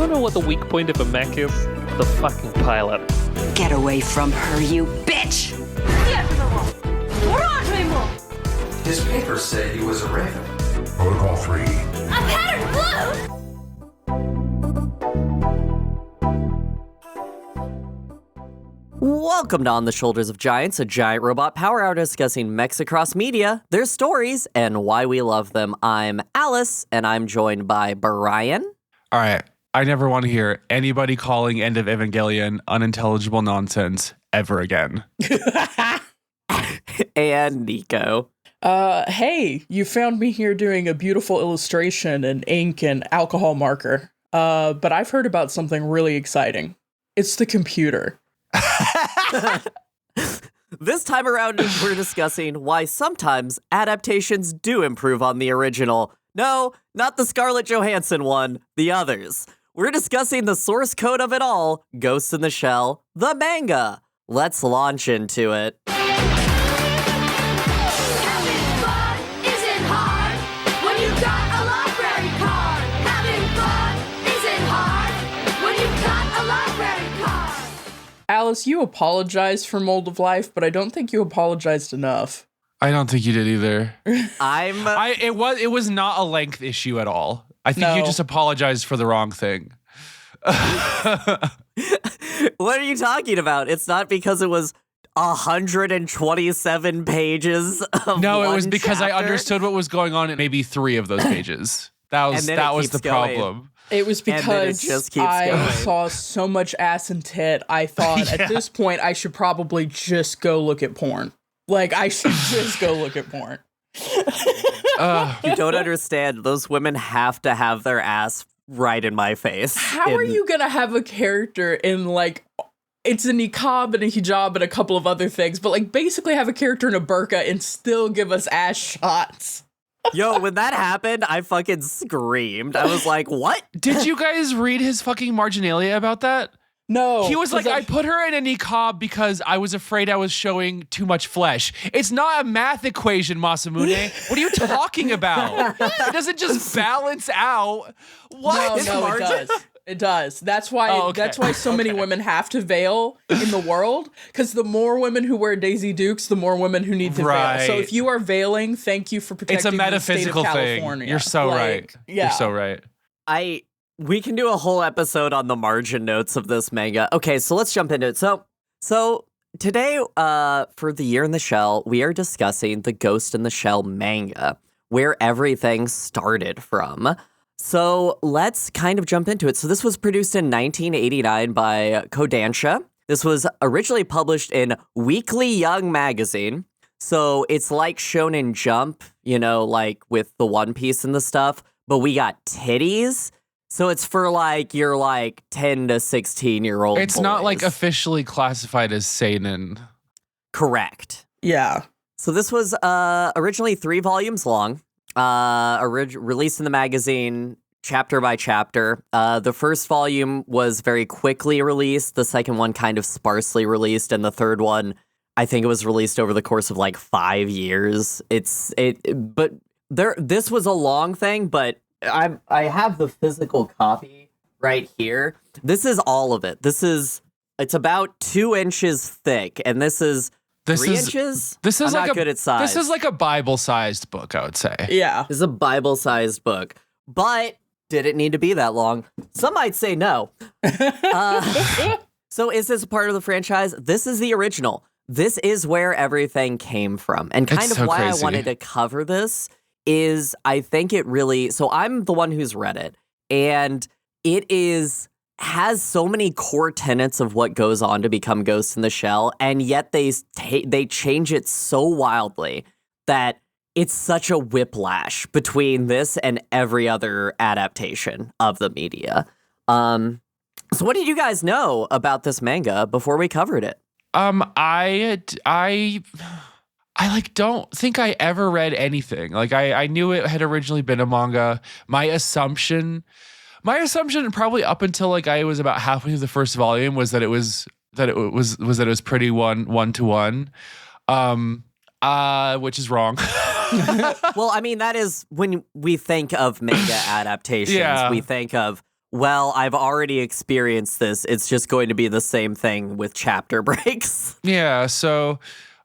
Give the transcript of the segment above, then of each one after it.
want to know what the weak point of a mech is? The fucking pilot. Get away from her, you bitch! His papers say he was a raven. Protocol 3. A pattern blue! Welcome to On the Shoulders of Giants, a giant robot power hour discussing mechs across media, their stories, and why we love them. I'm Alice, and I'm joined by Brian. All right. I never want to hear anybody calling End of Evangelion unintelligible nonsense ever again. And Niko. Hey, you found me here doing a beautiful illustration in ink and alcohol marker. But I've heard about something really exciting. It's the computer. This time around, we're discussing why sometimes adaptations do improve on the original. No, not the Scarlet Johansson one, the others. We're discussing the source code of it all, Ghost in the Shell, the manga. Let's launch into it. Alice, you apologized for Mold of Life, but I don't think you apologized enough. I don't think you did either. It was not a length issue at all. I think you just apologized for the wrong thing. What are you talking about? It's not because it was 127 pages of No, it one was because chapter. I understood what was going on in maybe 3 of those pages. That was the problem. It was because I saw so much ass and tit, I thought at this point I should probably just go look at porn. Like, I should just go look at porn. You don't understand. Those women have to have their ass right in my face. How are you going to have a character in, like, it's a niqab and a hijab and a couple of other things, but, like, basically have a character in a burqa and still give us ass shots? Yo, when that happened, I fucking screamed. I was like, what? Did you guys read his fucking marginalia about that? No. He was like, I put her in a niqab because I was afraid I was showing too much flesh. It's not a math equation, Masamune. What are you talking about? It doesn't just balance out. What? No, it does. It does. That's why That's why so many women have to veil in the world, because the more women who wear Daisy Dukes, the more women who need to veil. So if you are veiling, thank you for protecting it's a metaphysical the state of thing. California. You're so right. Yeah. You're so right. We can do a whole episode on the margin notes of this manga. Okay, so let's jump into it. So today, for The Year in the Shell, we are discussing the Ghost in the Shell manga, where everything started from. So let's kind of jump into it. So this was produced in 1989 by Kodansha. This was originally published in Weekly Young magazine. So it's like Shonen Jump, you know, like with the One Piece and the stuff, but we got titties. So it's for like your like 10 to 16-year-old It's boys. not like officially classified as seinen. Correct. Yeah. So this was originally 3 volumes long, released in the magazine chapter by chapter. The first volume was very quickly released. The second one kind of sparsely released. And the third one, I think it was released over the course of like 5 years. This was a long thing, but I have the physical copy right here. This is all of it. It's about 2 inches thick, and this is 3 inches? This is I'm like not good at size. This is like a Bible-sized book, I would say. Yeah. This is a Bible-sized book. But did it need to be that long? Some might say no. So is this a part of the franchise? This is the original. This is where everything came from. And kind of why crazy. I wanted to cover this is I think it really... So I'm the one who's read it. And it has so many core tenets of what goes on to become Ghost in the Shell, and yet they change it so wildly that it's such a whiplash between this and every other adaptation of the media. So what did you guys know about this manga before we covered it? I like don't think I ever read anything. Like I knew it had originally been a manga. My assumption probably up until like I was about halfway through the first volume was that it was pretty one to one. Which is wrong. Well, I mean, that is when we think of manga adaptations, we think of well, I've already experienced this. It's just going to be the same thing with chapter breaks. Yeah, so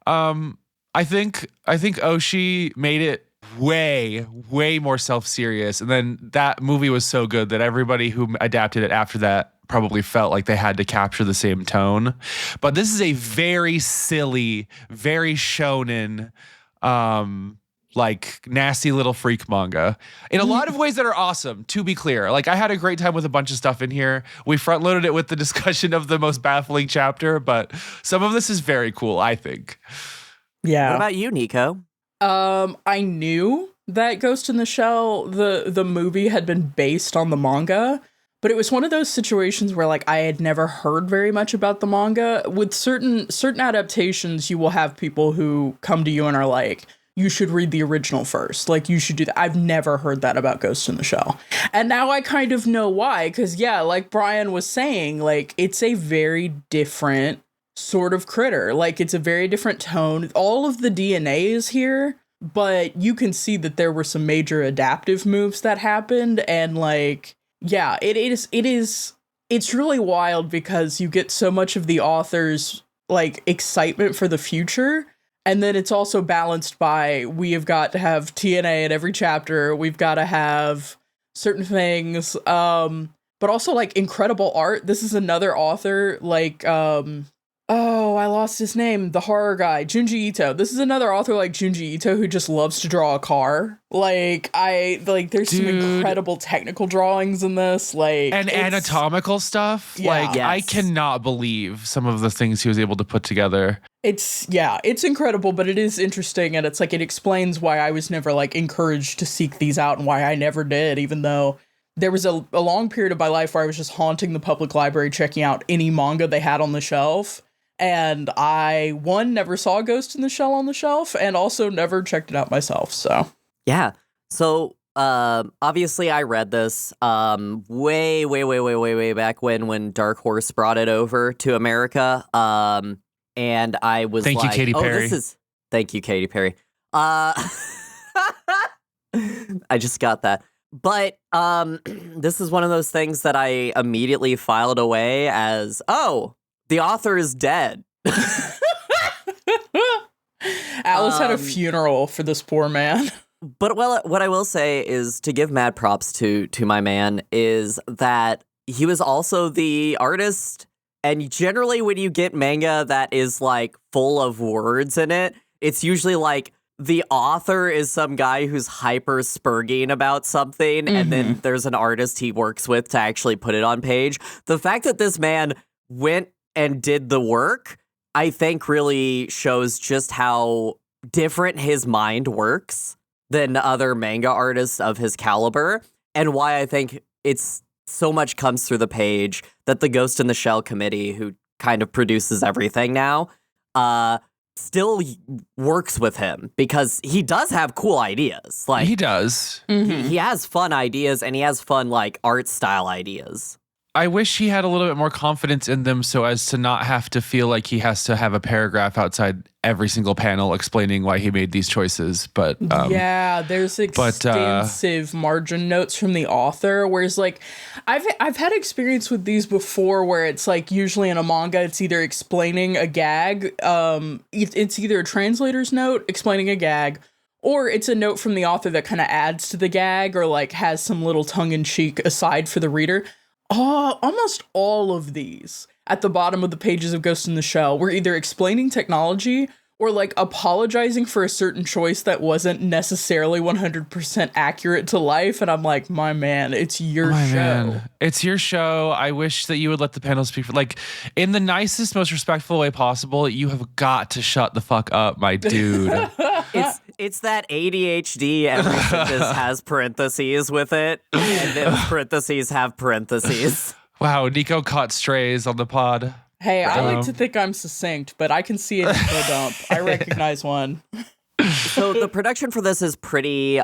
I think Oshii made it way more self-serious, and then that movie was so good that everybody who adapted it after that probably felt like they had to capture the same tone. But this is a very silly, very shonen, like nasty little freak manga in a lot of ways that are awesome, to be clear. Like, I had a great time with a bunch of stuff in here. We front loaded it with the discussion of the most baffling chapter, but some of this is very cool, I think. Yeah. What about you, Niko? I knew that Ghost in the Shell, the movie, had been based on the manga, but it was one of those situations where, like, I had never heard very much about the manga. With certain adaptations, you will have people who come to you and are like, you should read the original first. Like, you should do that. I've never heard that about Ghost in the Shell. And now I kind of know why, because, yeah, like Brian was saying, like, it's a very different sort of critter. Like, it's a very different tone. All of the DNA is here, but you can see that there were some major adaptive moves that happened, and like, yeah, it's really wild because you get so much of the author's like excitement for the future, and then it's also balanced by, we have got to have TNA in every chapter, we've got to have certain things, but also like incredible art. This is another author, like oh, I lost his name. The horror guy, Junji Ito. This is another author like Junji Ito who just loves to draw a car. Like, there's some incredible technical drawings in this. Like, and anatomical stuff. Yeah. Like, Yes. I cannot believe some of the things he was able to put together. It's incredible, but it is interesting. And it's like, it explains why I was never like encouraged to seek these out and why I never did, even though there was a long period of my life where I was just haunting the public library, checking out any manga they had on the shelf. And I, never saw Ghost in the Shell on the shelf, and also never checked it out myself, so. Yeah. So, obviously I read this way back when Dark Horse brought it over to America. And I was Thank you, like, Katy Perry. Thank you, Katy Perry. I just got that. But this is one of those things that I immediately filed away as, oh, the author is dead. Alice had a funeral for this poor man. But what I will say is, to give mad props to my man, is that he was also the artist. And generally when you get manga that is like full of words in it, it's usually like the author is some guy who's hyper spurging about something, and then there's an artist he works with to actually put it on page. The fact that this man went and did the work, I think really shows just how different his mind works than other manga artists of his caliber, and why I think it's so much comes through the page that the Ghost in the Shell committee, who kind of produces everything now, still works with him, because he does have cool ideas. Like, He does. he has fun ideas, and he has fun like art style ideas. I wish he had a little bit more confidence in them so as to not have to feel like he has to have a paragraph outside every single panel explaining why he made these choices. But yeah, there's extensive margin notes from the author, whereas like I've had experience with these before where it's like, usually in a manga it's either explaining a gag, it's either a translator's note explaining a gag, or it's a note from the author that kind of adds to the gag or like has some little tongue-in-cheek aside for the reader. Almost all of these at the bottom of the pages of Ghost in the Shell were either explaining technology or like apologizing for a certain choice that wasn't necessarily 100% accurate to life. And I'm like, my man, it's your show. Man. It's your show. I wish that you would let the panel speak for, like, in the nicest, most respectful way possible. You have got to shut the fuck up, my dude. It's that ADHD, every sentence has parentheses with it, and those parentheses have parentheses. Wow, Niko caught strays on the pod. Hey, I like to think I'm succinct, but I can see an info dump. I recognize one. So the production for this is pretty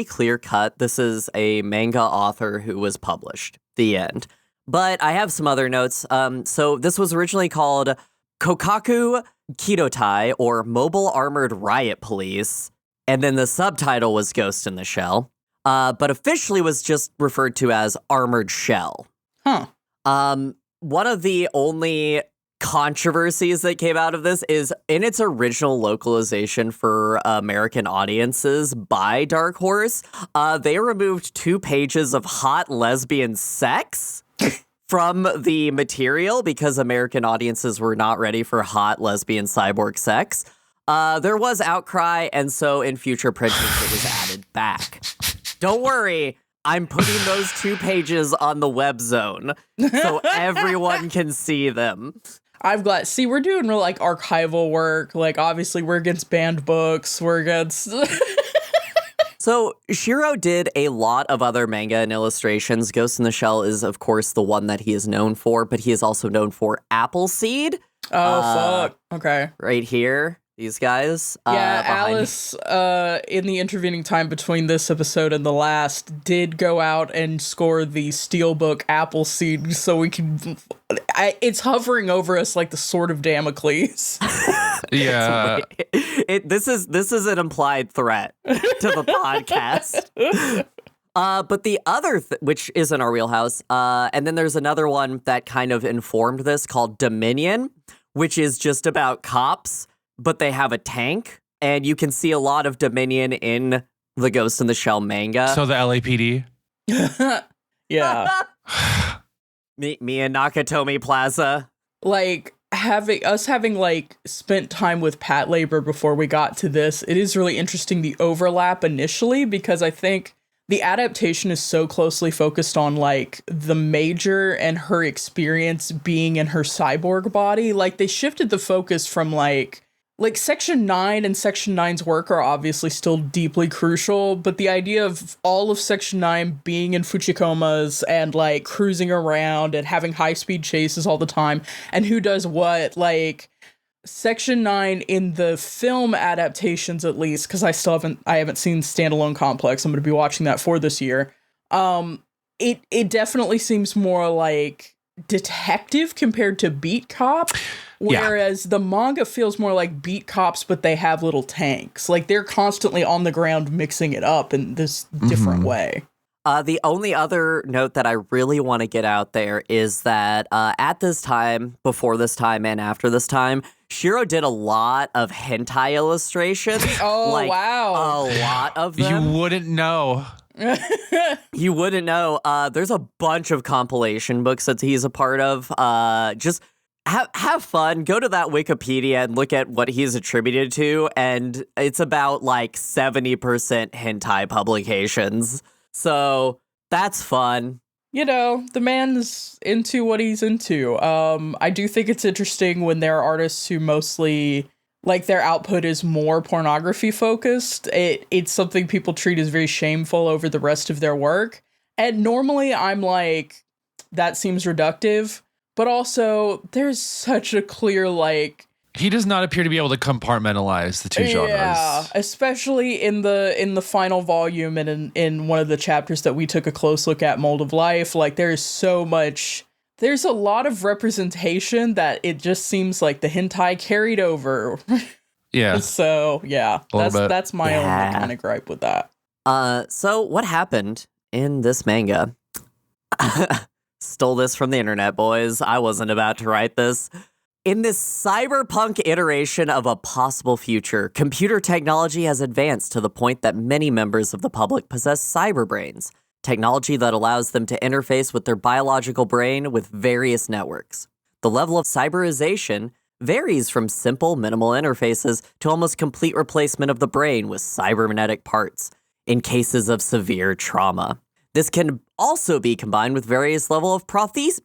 clear cut. This is a manga author who was published. The end. But I have some other notes. So this was originally called Kokaku Kidotai, or Mobile Armored Riot Police, and then the subtitle was Ghost in the Shell. but officially was just referred to as armored shell. Huh. One of the only controversies that came out of this is in its original localization for American audiences by Dark Horse, they removed 2 pages of hot lesbian sex from the material because American audiences were not ready for hot lesbian cyborg sex. There was outcry, and so in future printing it was added back. Don't worry, I'm putting those 2 pages on the web zone so everyone can see them. I'm glad. See, we're doing real like archival work. Like, obviously, we're against banned books. We're against. So Shiro did a lot of other manga and illustrations. Ghost in the Shell is, of course, the one that he is known for, but he is also known for Appleseed. Oh, fuck. Okay. Right here. These guys. Yeah, Alice, in the intervening time between this episode and the last, did go out and score the Steelbook Appleseed, so we can... it's hovering over us like the Sword of Damocles. Yeah. This is an implied threat to the podcast. But the other, which is in our wheelhouse, and then there's another one that kind of informed this called Dominion, which is just about cops, but they have a tank, and you can see a lot of Dominion in the Ghost in the Shell manga. So the LAPD? Yeah. Me and Nakatomi Plaza. Like, having like spent time with Pat Labor before we got to this, it is really interesting the overlap initially, because I think the adaptation is so closely focused on like the Major and her experience being in her cyborg body. Like, they shifted the focus from like Section 9 and Section 9's work are obviously still deeply crucial, but the idea of all of Section 9 being in Fuchikomas and, like, cruising around and having high-speed chases all the time, and who does what, like, Section 9 in the film adaptations, at least, because I haven't seen Standalone Complex, I'm going to be watching that for this year, it definitely seems more like detective compared to beat cop. Whereas the manga feels more like beat cops, but they have little tanks. Like, they're constantly on the ground mixing it up in this different way. The only other note that I really want to get out there is that at this time, before this time, and after this time, Shiro did a lot of hentai illustrations. Oh, like, wow. A lot of them. You wouldn't know. You wouldn't know. There's a bunch of compilation books that he's a part of. Just... Have fun, go to that Wikipedia and look at what he's attributed to, and it's about like 70% hentai publications. So that's fun. You know, the man's into what he's into. I do think it's interesting when there are artists who mostly, like, their output is more pornography focused. It's something people treat as very shameful over the rest of their work. And normally I'm like, that seems reductive. But also, there's such a clear, like... He does not appear to be able to compartmentalize the two genres. Yeah, especially in the final volume and in one of the chapters that we took a close look at, Mold of Life. Like, there's so much... There's a lot of representation that it just seems like the hentai carried over. Yeah. So, yeah, that's my only kind of gripe with that. So what happened in this manga... Stole this from the internet, boys. I wasn't about to write this. In this cyberpunk iteration of a possible future, computer technology has advanced to the point that many members of the public possess cyberbrains, technology that allows them to interface with their biological brain with various networks. The level of cyberization varies from simple, minimal interfaces to almost complete replacement of the brain with cybernetic parts in cases of severe trauma. This can also be combined with various levels of prostheses.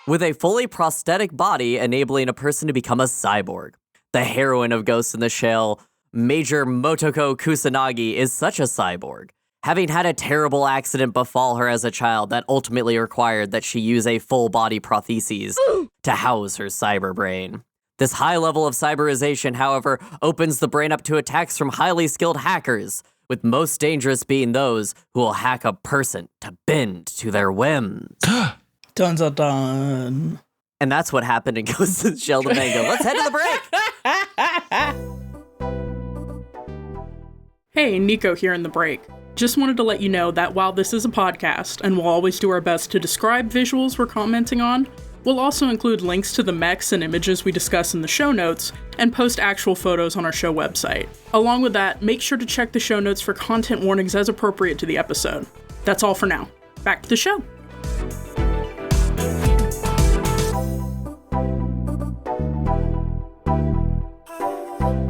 With a fully prosthetic body enabling a person to become a cyborg. The heroine of Ghost in the Shell, Major Motoko Kusanagi, is such a cyborg, having had a terrible accident befall her as a child that ultimately required that she use a full body prosthesis to house her cyber brain. This high level of cyberization, however, opens the brain up to attacks from highly skilled hackers, with most dangerous being those who will hack a person to bend to their whims. Dun dun dun. And that's what happened in Ghost in the Shell the manga. Let's head to the break. Hey, Niko here in the break. Just wanted to let you know that while this is a podcast, and we'll always do our best to describe visuals we're commenting on, we'll also include links to the mechs and images we discuss in the show notes, and post actual photos on our show website. Along with that, make sure to check the show notes for content warnings as appropriate to the episode. That's all for now. Back to the show.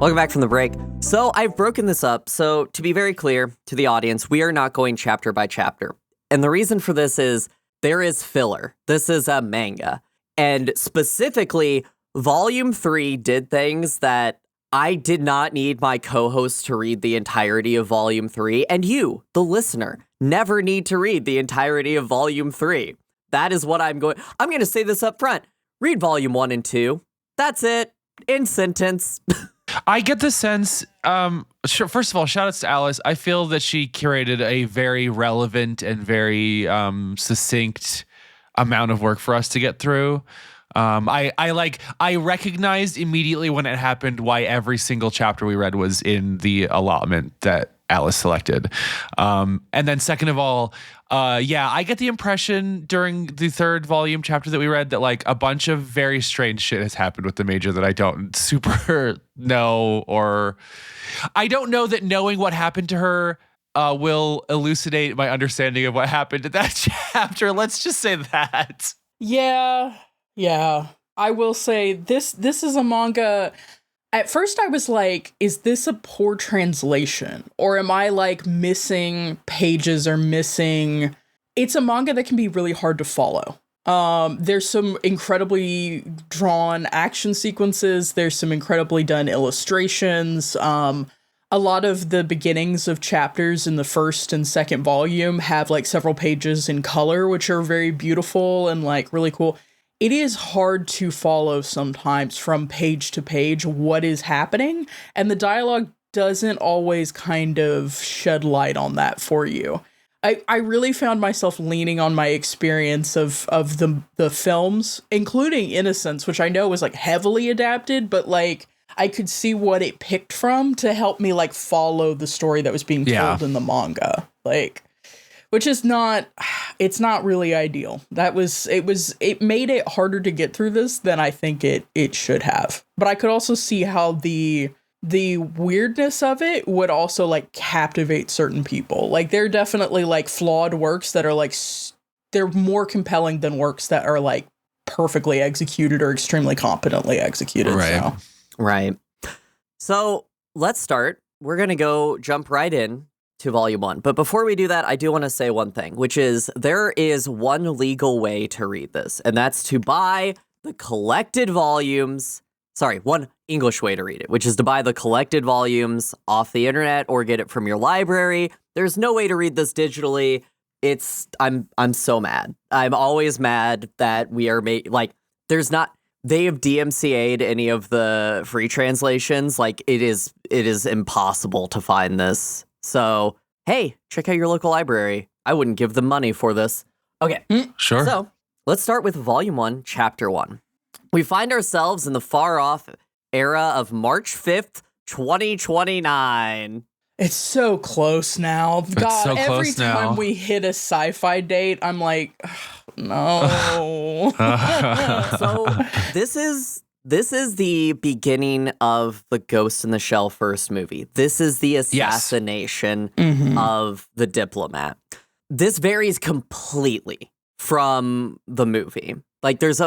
Welcome back from the break. So I've broken this up. So to be very clear to the audience, we are not going chapter by chapter. And the reason for this is there is filler. This is a manga. And specifically, Volume 3 did things that I did not need my co-host to read the entirety of Volume 3. And you, the listener, never need to read the entirety of Volume 3. That is what I'm going to say this up front. Read Volume 1 and 2. That's it. In sentence. I get the sense, first of all, shout outs to Alice. I feel that she curated a very relevant and very succinct amount of work for us to get through. I recognized immediately when it happened why every single chapter we read was in the allotment that Alice selected. And then second of all, I get the impression during the third volume chapter that we read that like a bunch of very strange shit has happened with the Major that I don't super know, or I don't know that knowing what happened to her will elucidate my understanding of what happened in that chapter. Let's just say that. Yeah. I will say this is a manga. At first I was like, is this a poor translation? Or am I like missing pages or missing... It's a manga that can be really hard to follow. There's some incredibly drawn action sequences. There's some incredibly done illustrations. A lot of the beginnings of chapters in the first and second volume have like several pages in color, which are very beautiful and like really cool. It is hard to follow sometimes from page to page what is happening, and the dialogue doesn't always kind of shed light on that for you. I really found myself leaning on my experience of the films, including Innocence, which I know was like heavily adapted, but like I could see what it picked from to help me like follow the story that was being told in the manga. Like, which is it's not really ideal. It made it harder to get through this than I think it should have. But I could also see how the weirdness of it would also like captivate certain people. Like there are definitely like flawed works that are like, they're more compelling than works that are like perfectly executed or extremely competently executed. Right. Right. So let's start. We're going to jump right in to Volume 1. But before we do that, I do want to say one thing, which is there is one legal way to read this, and that's to buy the collected volumes. Sorry, one English way to read it, which is to buy the collected volumes off the internet or get it from your library. There's no way to read this digitally. I'm so mad. I'm always mad that we are they have DMCA'd any of the free translations. Like it is impossible to find this. So, hey, check out your local library. I wouldn't give them money for this. Okay. Sure. So, let's start with Volume 1, Chapter 1. We find ourselves in the far-off era of March 5th, 2029. It's so close now. God, so every close time now. we hit a sci-fi date, I'm like, no. So, this is the beginning of the Ghost in the Shell first movie. This is the assassination of the diplomat. This varies completely from the movie. Like there's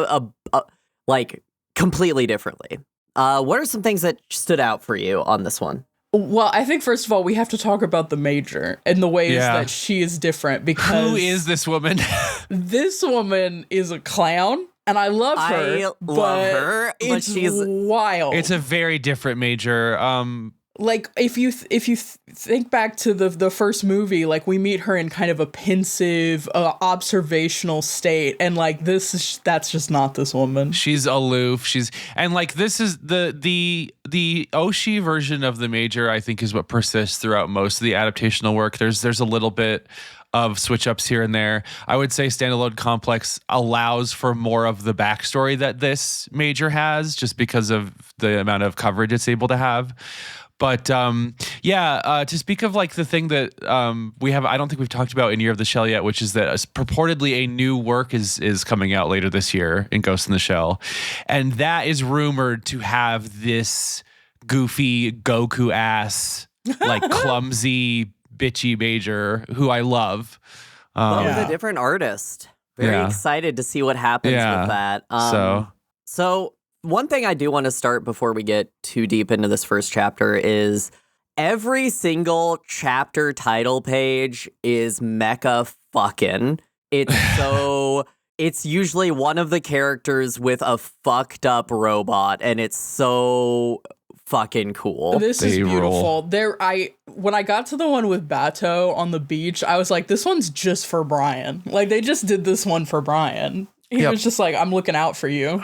like completely differently. What are some things that stood out for you on this one? Well, I think first of all, we have to talk about the Major and the ways that she is different because who is this woman? This woman is a clown. And I love her, but she's wild. It's a very different Major. Like if you think back to the first movie, like we meet her in kind of a pensive, observational state, and like that's just not this woman. She's aloof. And like this is the Oshi version of the Major. I think is what persists throughout most of the adaptational work. There's a little bit of switch ups here and there. I would say Standalone Complex allows for more of the backstory that this major has, just because of the amount of coverage it's able to have. But to speak of like the thing that we have, I don't think we've talked about in Year of the Shell yet, which is that purportedly a new work is coming out later this year in Ghost in the Shell. And that is rumored to have this goofy Goku ass, like clumsy, bitchy major who I love. But with a different artist. Very excited to see what happens with that. So one thing I do want to start before we get too deep into this first chapter is every single chapter title page is mecha fucking. It's usually one of the characters with a fucked up robot, and it's so fucking cool. This is beautiful. When I got to the one with Bato on the beach, I was like, this one's just for Brian. Like, they just did this one for Brian. He was just like, I'm looking out for you.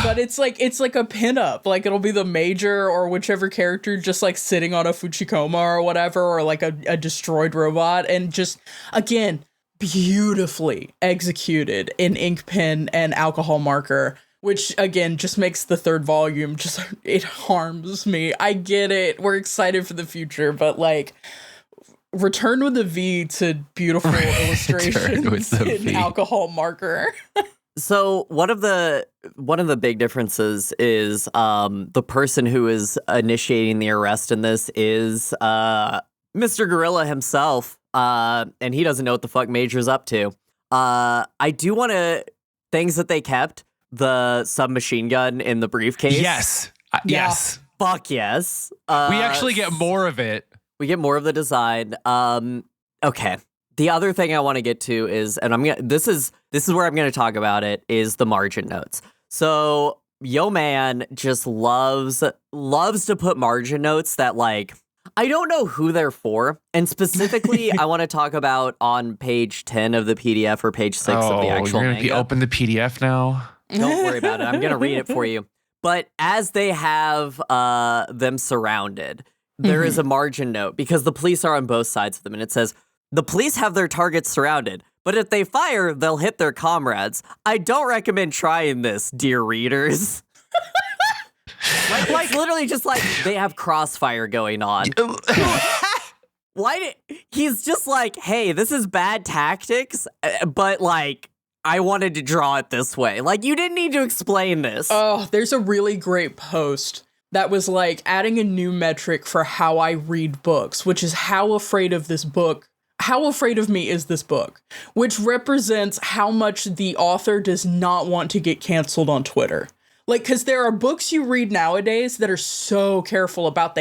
But it's like a pinup. Like, it'll be the major or whichever character just like sitting on a Fuchikoma or whatever, or like a destroyed robot, and just, again, beautifully executed in ink pen and alcohol marker, which again just makes the third volume it harms me. I get it. We're excited for the future, but like, return with a V to beautiful illustrations in alcohol marker. So one of the big differences is the person who is initiating the arrest in this is Mr. Gorilla himself, and he doesn't know what the fuck Major's up to. I do want to things that they kept, the submachine gun in the briefcase. Yes. Yes. Fuck yes. We actually get more of it. We get more of the design. Okay. The other thing I want to get to is, and this is where I'm gonna talk about it, is the margin notes. So Yo Man just loves to put margin notes that, like, I don't know who they're for. And specifically, I want to talk about on page 10 of the PDF or page 6 of the actual you're manga. gonna open the PDF now? Don't worry about it. I'm gonna read it for you. But as they have them surrounded, there is a margin note because the police are on both sides of them, and it says, the police have their targets surrounded, but if they fire, they'll hit their comrades. I don't recommend trying this, dear readers. like literally just like they have crossfire going on. He's just like, hey, this is bad tactics, but like, I wanted to draw it this way. Like, you didn't need to explain this. Oh, there's a really great post that was like adding a new metric for how I read books, which is how afraid of me is this book, which represents how much the author does not want to get canceled on Twitter. Like, because there are books you read nowadays that are so careful about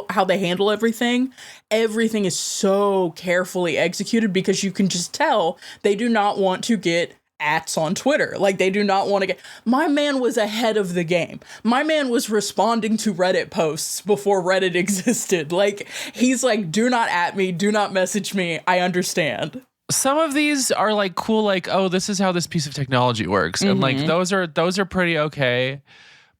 how they handle everything. Everything is so carefully executed because you can just tell they do not want to get ats on Twitter. Like, they do not want to get... My man was ahead of the game. My man was responding to Reddit posts before Reddit existed. Like, he's like, do not at me, do not message me, I understand. Some of these are like cool, like, oh, this is how this piece of technology works. And like, those are pretty okay.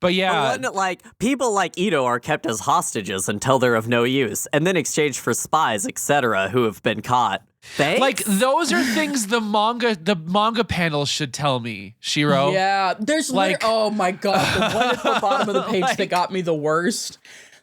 But yeah. But like, people like Ito are kept as hostages until they're of no use, and then exchanged for spies, etc., who have been caught. Thanks? Like, those are things the manga panel should tell me, Shiro. Yeah, there's like, oh my god, the one at the bottom of the page that got me the worst.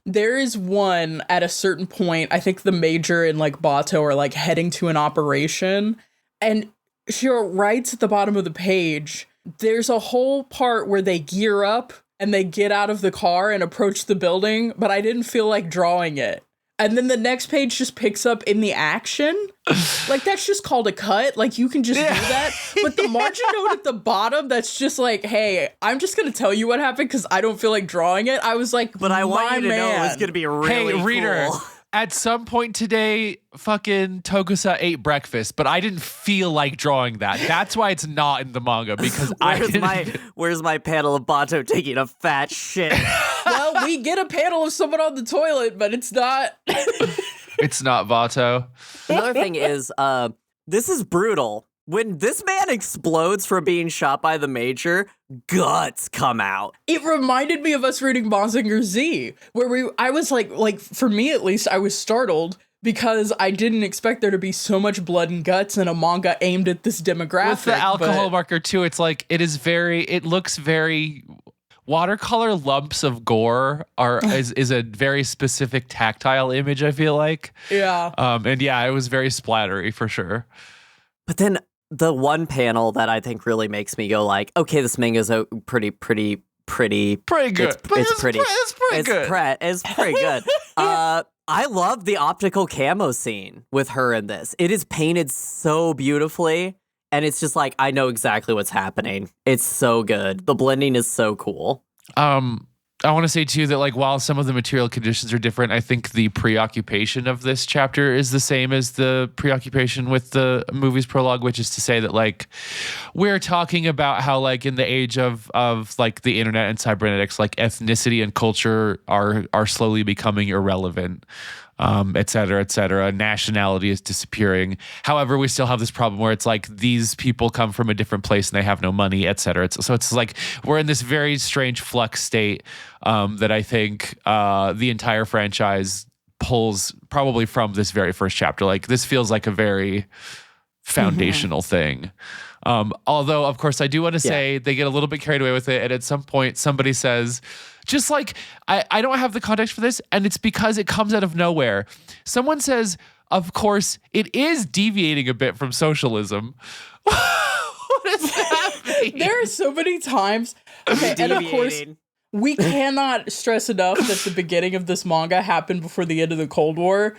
There is one at a certain point, I think the Major and like Bato are like heading to an operation, and Shiro writes at the bottom of the page, there's a whole part where they gear up and they get out of the car and approach the building, but I didn't feel like drawing it. And then the next page just picks up in the action. Like, that's just called a cut. Like, you can just do that. But the margin note at the bottom, that's just like, hey, I'm just going to tell you what happened because I don't feel like drawing it. I was like, but I want you to know it's going to be really cool. Hey, reader, at some point today, fucking Tokusa ate breakfast, but I didn't feel like drawing that. That's why it's not in the manga, because where's my panel of Bato taking a fat shit? Well, we get a panel of someone on the toilet, but it's not. It's not Bato. Another thing is, this is brutal. When this man explodes from being shot by the Major, guts come out. It reminded me of us reading Mazinger Z, where I was like, for me at least, I was startled because I didn't expect there to be so much blood and guts in a manga aimed at this demographic. With the alcohol marker too, it's like it looks very watercolor lumps of gore is a very specific tactile image, I feel like. Yeah. And yeah, it was very splattery for sure. But then the one panel that I think really makes me go like, okay, this manga's pretty good. It's pretty good. It's pretty good. I love the optical camo scene with her in this. It is painted so beautifully, and it's just like, I know exactly what's happening. It's so good. The blending is so cool. I want to say too that like while some of the material conditions are different, I think the preoccupation of this chapter is the same as the preoccupation with the movie's prologue, which is to say that like we're talking about how like in the age of like the internet and cybernetics, like ethnicity and culture are slowly becoming irrelevant. Et cetera, nationality is disappearing. However, we still have this problem where it's like these people come from a different place and they have no money, et cetera. So it's like we're in this very strange flux state that I think the entire franchise pulls probably from this very first chapter. Like this feels like a very foundational thing. Although, of course, I do want to say they get a little bit carried away with it. And at some point, somebody says, just like, I don't have the context for this, and it's because it comes out of nowhere. Someone says, of course, it is deviating a bit from socialism. What does that mean? There are so many times. Okay, and of course, we cannot stress enough that the beginning of this manga happened before the end of the Cold War,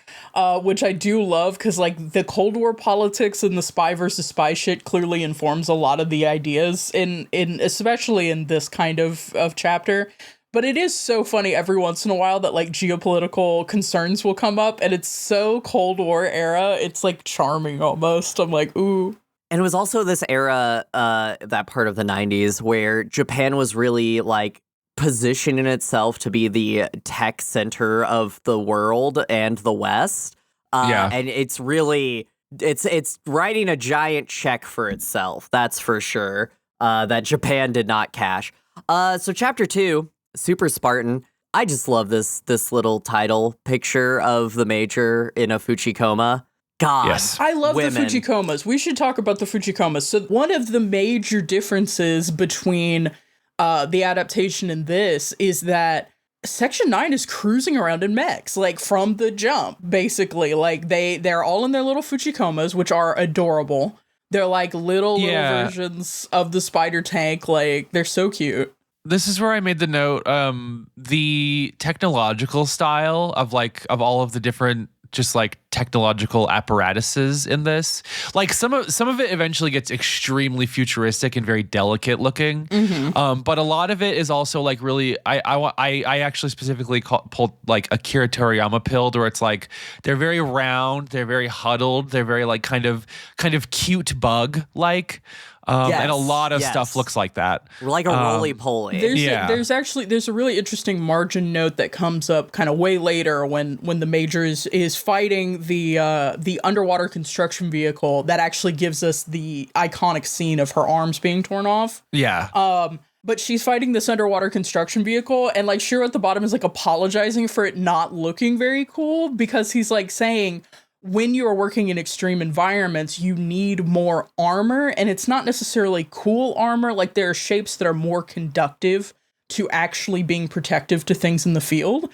which I do love because, like, the Cold War politics and the spy versus spy shit clearly informs a lot of the ideas in especially in this kind of chapter. But it is so funny every once in a while that like geopolitical concerns will come up, and it's so Cold War era. It's like charming almost. I'm like, ooh. And it was also this era, that part of the 90s, where Japan was really like positioning itself to be the tech center of the world and the West. And it's really, it's writing a giant check for itself. That's for sure. That Japan did not cash. So chapter 2. Super Spartan. I just love this little title picture of the Major in a Fuchikoma. God, yes. I love women. the Fuchikomas. We should talk about the Fuchikomas. So one of the major differences between the adaptation and this is that Section 9 is cruising around in mechs, like from the jump, basically. Like they're all in their little Fuchikomas, which are adorable. They're like little versions of the spider tank. Like they're so cute. This is where I made the note. The technological style of all of the different just like technological apparatuses in this, like some of it eventually gets extremely futuristic and very delicate looking. But a lot of it is also like really. I actually specifically pulled like Akira Toriyama pilled, where it's like they're very round, they're very huddled, they're very like kind of cute bug like. And a lot of stuff looks like that. Like a roly-poly. There's a really interesting margin note that comes up kind of way later when the Major is fighting the underwater construction vehicle that actually gives us the iconic scene of her arms being torn off. Yeah. But she's fighting this underwater construction vehicle, and like Shiro at the bottom is like apologizing for it not looking very cool because he's like saying, when you are working in extreme environments, you need more armor, and it's not necessarily cool armor. Like there are shapes that are more conductive to actually being protective to things in the field.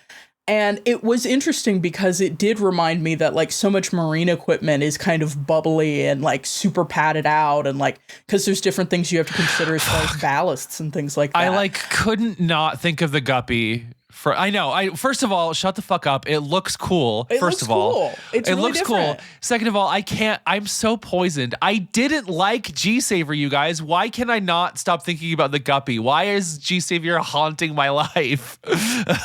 And it was interesting because it did remind me that like so much marine equipment is kind of bubbly and like super padded out, and like because there's different things you have to consider as far as ballasts and things like that. I like couldn't not think of the guppy. First of all, shut the fuck up. It looks cool. It looks cool. It really looks different. Cool. Second of all, I'm so poisoned. I didn't like G-Savior, you guys. Why can I not stop thinking about the guppy? Why is G-Savior haunting my life?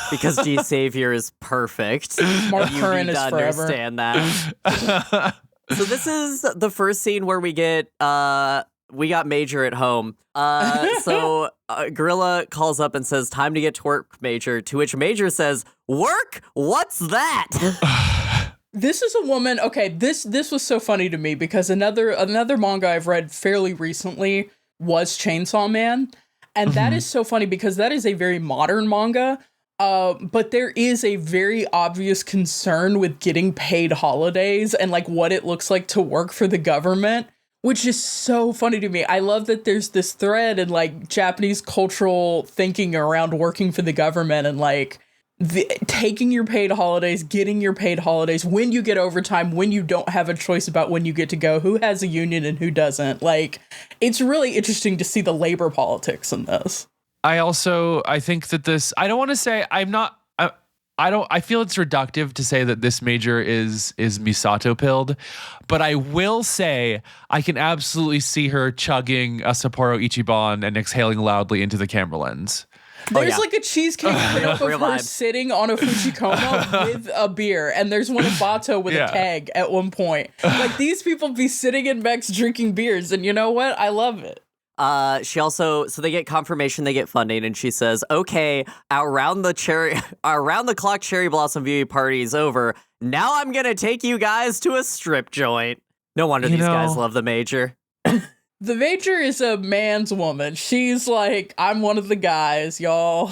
Because G-Savior is perfect. Mark You Curran need is to forever. understand that. So this is the first scene where we get we got Major at home. So Gorilla calls up and says, "Time to get to work, Major." To which Major says, "Work? What's that?" This is a woman. Okay, this was so funny to me because another manga I've read fairly recently was Chainsaw Man, and that is so funny because that is a very modern manga. But there is a very obvious concern with getting paid holidays and like what it looks like to work for the government, which is so funny to me. I love that there's this thread and like Japanese cultural thinking around working for the government and like taking your paid holidays, getting your paid holidays, when you get overtime, when you don't have a choice about when you get to go, who has a union and who doesn't. Like, it's really interesting to see the labor politics in this. I think that this, I don't want to say I feel it's reductive to say that this major is Misato pilled, but I will say I can absolutely see her chugging a Sapporo Ichiban and exhaling loudly into the camera lens. There's like a cheesecake clip of her sitting on a Fuchikoma with a beer, and there's one of Bato with a keg at one point. Like, these people be sitting in Mechs drinking beers, and you know what? I love it. So they get confirmation, they get funding, and she says, okay, around the clock cherry blossom viewing party is over. Now I'm gonna take you guys to a strip joint. No wonder these guys love the major. The major is a man's woman. She's like, I'm one of the guys, y'all.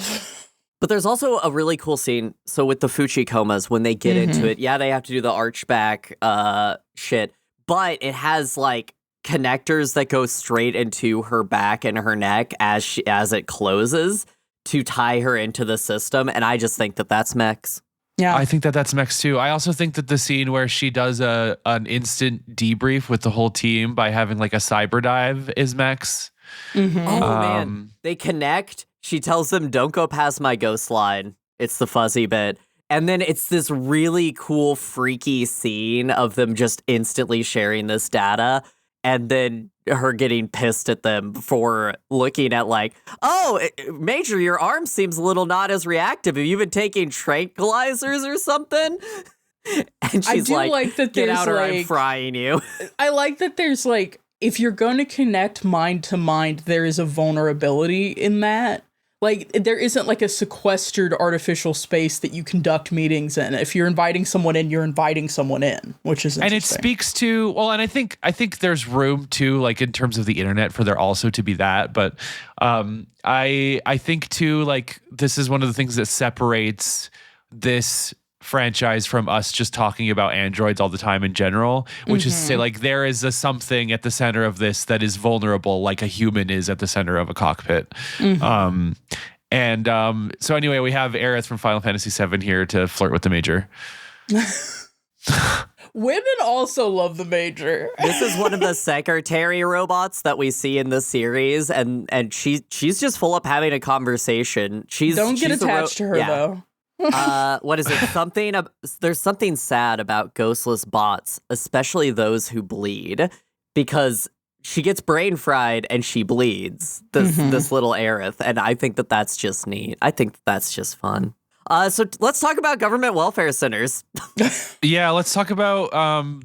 But there's also a really cool scene. So with the Fuchikomas, when they get into it, they have to do the archback shit, but it has like connectors that go straight into her back and her neck as it closes to tie her into the system, and I just think that that's Mechs. Yeah, I think that that's Mechs too. I also think that the scene where she does an instant debrief with the whole team by having like a cyber dive is Mechs. Mm-hmm. Oh man, they connect. She tells them, "Don't go past my ghost line." It's the fuzzy bit. And then it's this really cool, freaky scene of them just instantly sharing this data. And then her getting pissed at them for looking at like, oh, Major, your arm seems a little not as reactive. Have you been taking tranquilizers or something? And she's like that get out or I'm frying you. I like that there's like, if you're going to connect mind to mind, there is a vulnerability in that. Like, there isn't like a sequestered artificial space that you conduct meetings in. If you're inviting someone in, you're inviting someone in, which is interesting. And it speaks to, well, and I think there's room too, like in terms of the internet, for there also to be that. But I think too, like, this is one of the things that separates this franchise from us just talking about androids all the time in general, which is to say, like, there is a something at the center of this that is vulnerable, like a human is at the center of a cockpit. So anyway, we have Aerith from Final Fantasy VII here to flirt with the Major. Women also love the Major. This is one of the secretary robots that we see in the series, and she's just full up having a conversation. Don't get attached to her though. What is it? There's something sad about ghostless bots, especially those who bleed, because she gets brain fried and she bleeds. This little Aerith, and I think that that's just neat. I think that's just fun. So let's talk about government welfare centers. Yeah, let's talk about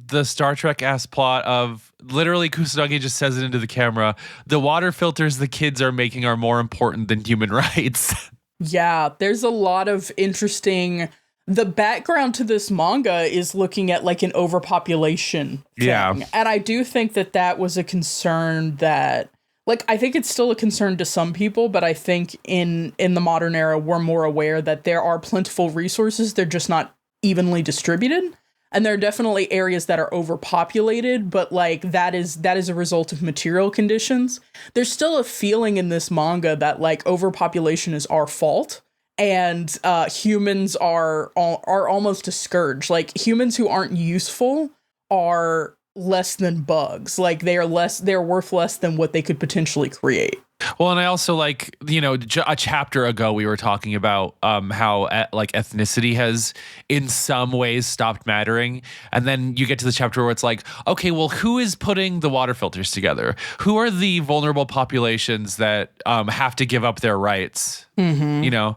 the Star Trek ass plot of literally Kusanagi just says it into the camera. The water filters the kids are making are more important than human rights. Yeah, there's a lot of interesting. The background to this manga is looking at like an overpopulation thing. Yeah. And I do think that was a concern that, like, I think it's still a concern to some people, but I think in the modern era, we're more aware that there are plentiful resources. They're just not evenly distributed. And there are definitely areas that are overpopulated, but like that is a result of material conditions. There's still a feeling in this manga that like overpopulation is our fault, and humans are almost a scourge. Like, humans who aren't useful are less than bugs. Like, they're worth less than what they could potentially create. Well, and I also like, a chapter ago we were talking about how ethnicity has in some ways stopped mattering. And then you get to the chapter where it's like, okay, well, who is putting the water filters together? Who are the vulnerable populations that have to give up their rights? The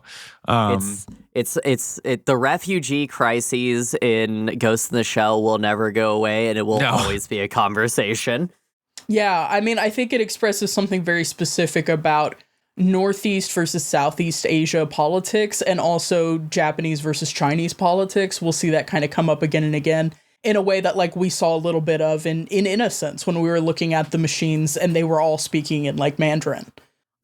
refugee crises in Ghost in the Shell will never go away, and it will always be a conversation. Yeah, I mean, I think it expresses something very specific about Northeast versus Southeast Asia politics, and also Japanese versus Chinese politics. We'll see that kind of come up again and again in a way that, like, we saw a little bit of in Innocence when we were looking at the machines and they were all speaking in, like, Mandarin.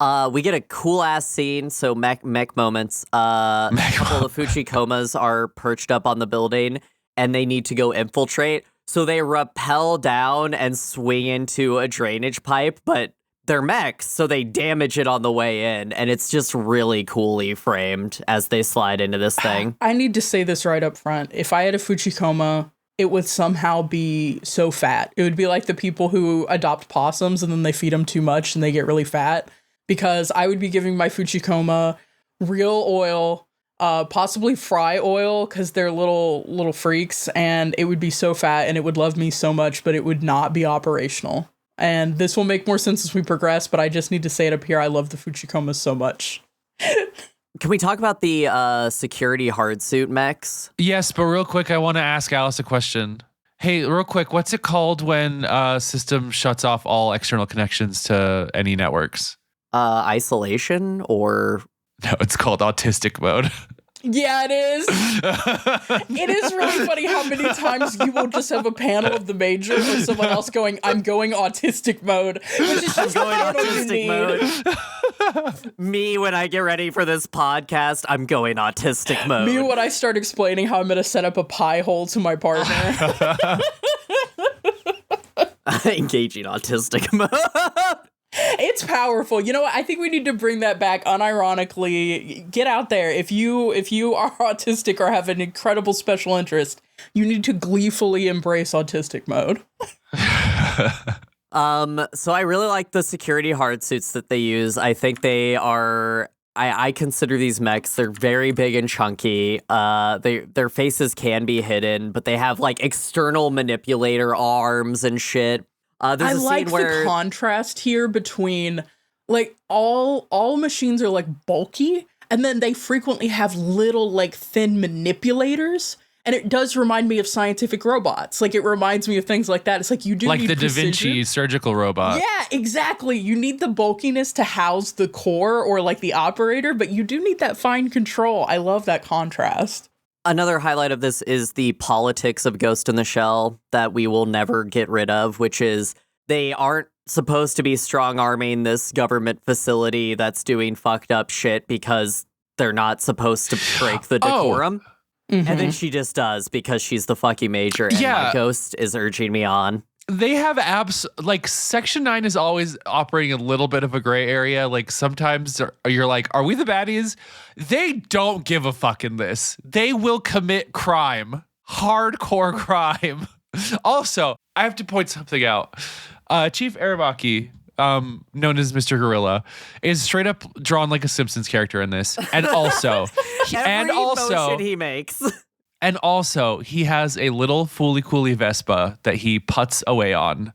We get a cool ass scene, so mech moments. A couple of the Fuchikomas are perched up on the building and they need to go infiltrate. So they rappel down and swing into a drainage pipe, but they're mechs, so they damage it on the way in, and it's just really coolly framed as they slide into this thing. I need to say this right up front. If I had a Fuchikoma, it would somehow be so fat. It would be like the people who adopt possums and then they feed them too much and they get really fat, because I would be giving my Fuchikoma real oil, possibly fry oil, because they're little freaks, and it would be so fat and it would love me so much, but it would not be operational. And this will make more sense as we progress, but I just need to say it up here. I love the Fuchikomas so much. Can we talk about the security hardsuit mechs? Yes, but real quick, I want to ask Alice a question. Hey, real quick, what's it called when a system shuts off all external connections to any networks? Isolation, or... No, it's called autistic mode. Yeah, it is. It is really funny how many times you will just have a panel of the major or someone else going, I'm going autistic mode, which is just going autistic mode. Me, when I get ready for this podcast, I'm going autistic mode. Me, when I start explaining how I'm going to set up a pie hole to my partner. Engaging autistic mode. It's powerful. You know what? I think we need to bring that back unironically. Get out there. If you are autistic or have an incredible special interest, you need to gleefully embrace autistic mode. So I really like the security hardsuits that they use. I think they are... I consider these mechs, they're very big and chunky. Their faces can be hidden, but they have like external manipulator arms and shit. I like the contrast here between, like, all machines are, like, bulky, and then they frequently have little, like, thin manipulators, and it does remind me of scientific robots. Like, it reminds me of things like that. It's like, you do like need the precision. Da Vinci surgical robot. Yeah, exactly. You need the bulkiness to house the core or, like, the operator, but you do need that fine control. I love that contrast. Another highlight of this is the politics of Ghost in the Shell that we will never get rid of, which is they aren't supposed to be strong-arming this government facility that's doing fucked up shit because they're not supposed to break the decorum. Mm-hmm. And then she just does because she's the fucking major and my ghost is urging me on. They have apps, like Section 9 is always operating a little bit of a gray area. Like sometimes you're like, are we the baddies? They don't give a fuck in this. They will commit crime, hardcore crime. Also, I have to point something out. Chief Aramaki, known as Mr. Gorilla, is straight up drawn like a Simpsons character in this. And also, motion he makes. And also, he has a little Fooly Vespa that he putts away on.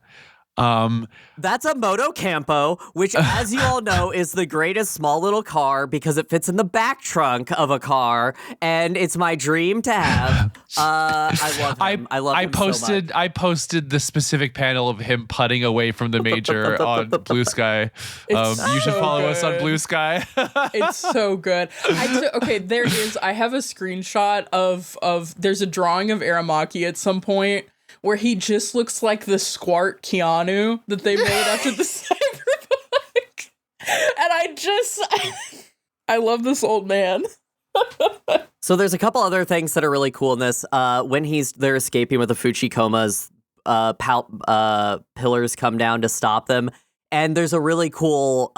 That's a Moto Campo, which, as you all know, is the greatest small little car because it fits in the back trunk of a car, and it's my dream to have. I love him. I love him so much. I posted the specific panel of him putting away from the major on Blue Sky. You should follow us on Blue Sky. It's so good. There is. I have a screenshot of. There's a drawing of Aramaki at some point where he just looks like the squart Keanu that they made after the Cyberpunk. And I love this old man. So there's a couple other things that are really cool in this. When they're escaping with the Fuchikomas, pillars come down to stop them. And there's a really cool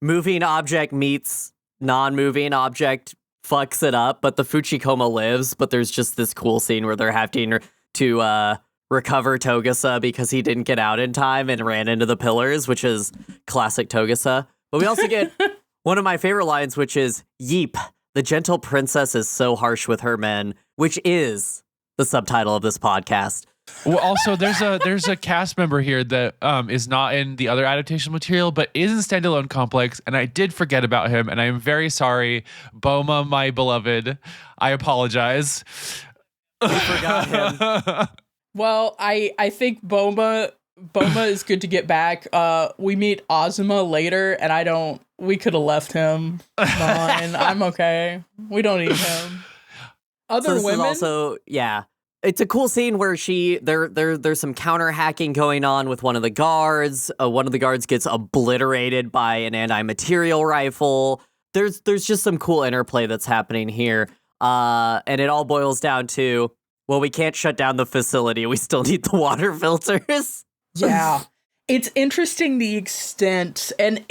moving object meets non-moving object, fucks it up, but the Fuchikoma lives. But there's just this cool scene where they're having to recover Togasa because he didn't get out in time and ran into the pillars, which is classic Togasa. But we also get one of my favorite lines, which is, "Yeep, the gentle princess is so harsh with her men," which is the subtitle of this podcast. Well, also, there's a cast member here that is not in the other adaptation material, but is in Standalone Complex, and I did forget about him, and I am very sorry. Boma, my beloved, I apologize. We forgot him. Well, I think Boma is good to get back. We meet Azuma later, and we could have left him. Fine. I'm okay. We don't need him. Other women. Is also, yeah. It's a cool scene where there's some counter hacking going on with one of the guards. One of the guards gets obliterated by an anti-material rifle. There's just some cool interplay that's happening here. And it all boils down to, well, we can't shut down the facility. We still need the water filters. Yeah. It's interesting the extent, and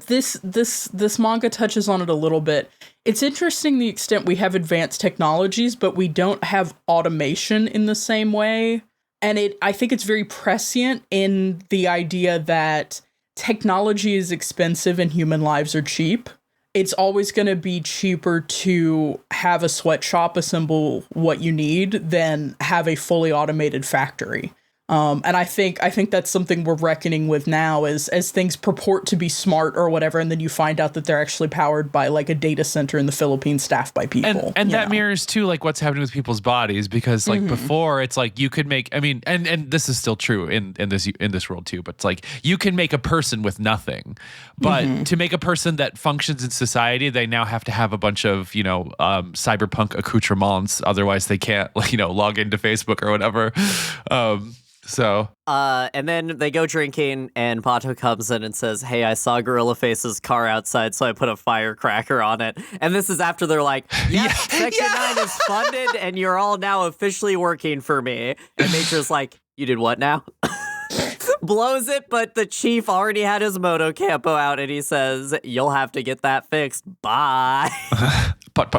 this manga touches on it a little bit. It's interesting the extent we have advanced technologies, but we don't have automation in the same way. And I think it's very prescient in the idea that technology is expensive and human lives are cheap. It's always going to be cheaper to have a sweatshop assemble what you need than have a fully automated factory. And I think that's something we're reckoning with now as things purport to be smart or whatever, and then you find out that they're actually powered by like a data center in the Philippines staffed by people. And that mirrors too like what's happening with people's bodies, because like before it's like you could make, I mean, and this is still true in this world too, but it's like you can make a person with nothing. But to make a person that functions in society, they now have to have a bunch of, cyberpunk accoutrements, otherwise they can't log into Facebook or whatever. And then they go drinking, and Bato comes in and says, "Hey, I saw Gorilla Face's car outside, so I put a firecracker on it." And this is after they're like, Section 9 is funded, and you're all now officially working for me. And Nature's like, "You did what now?" Blows it, but the chief already had his moto campo out, and he says, "You'll have to get that fixed. Bye." But.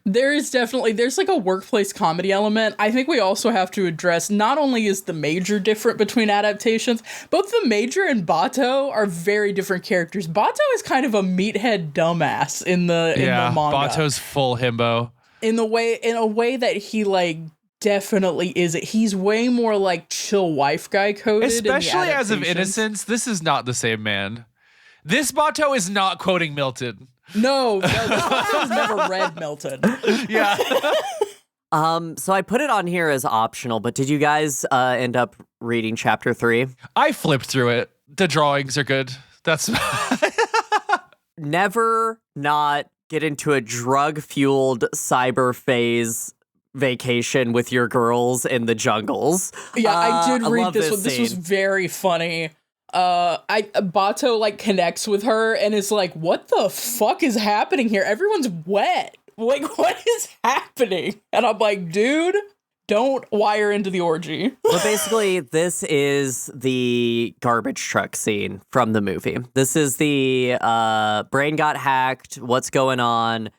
There's like a workplace comedy element. I think we also have to address, not only is the Major different between adaptations, both the Major and Bato are very different characters. Bato is kind of a meathead dumbass in the manga. Bato's full himbo. In a way that he like definitely isn't. He's way more like chill wife guy coded. Especially as of Innocence, this is not the same man. This Bato is not quoting Milton. No, I've never read Milton. Yeah. So I put it on here as optional, but did you guys end up reading chapter 3? I flipped through it. The drawings are good. That's never not get into a drug-fueled cyber phase vacation with your girls in the jungles. Yeah, I did read this one. This scene. was very funny. Bato like connects with her and is like, "What the fuck is happening here? Everyone's wet. Like, what is happening?" And I'm like, "Dude, don't wire into the orgy." Well, basically, this is the garbage truck scene from the movie. This is the brain got hacked. What's going on?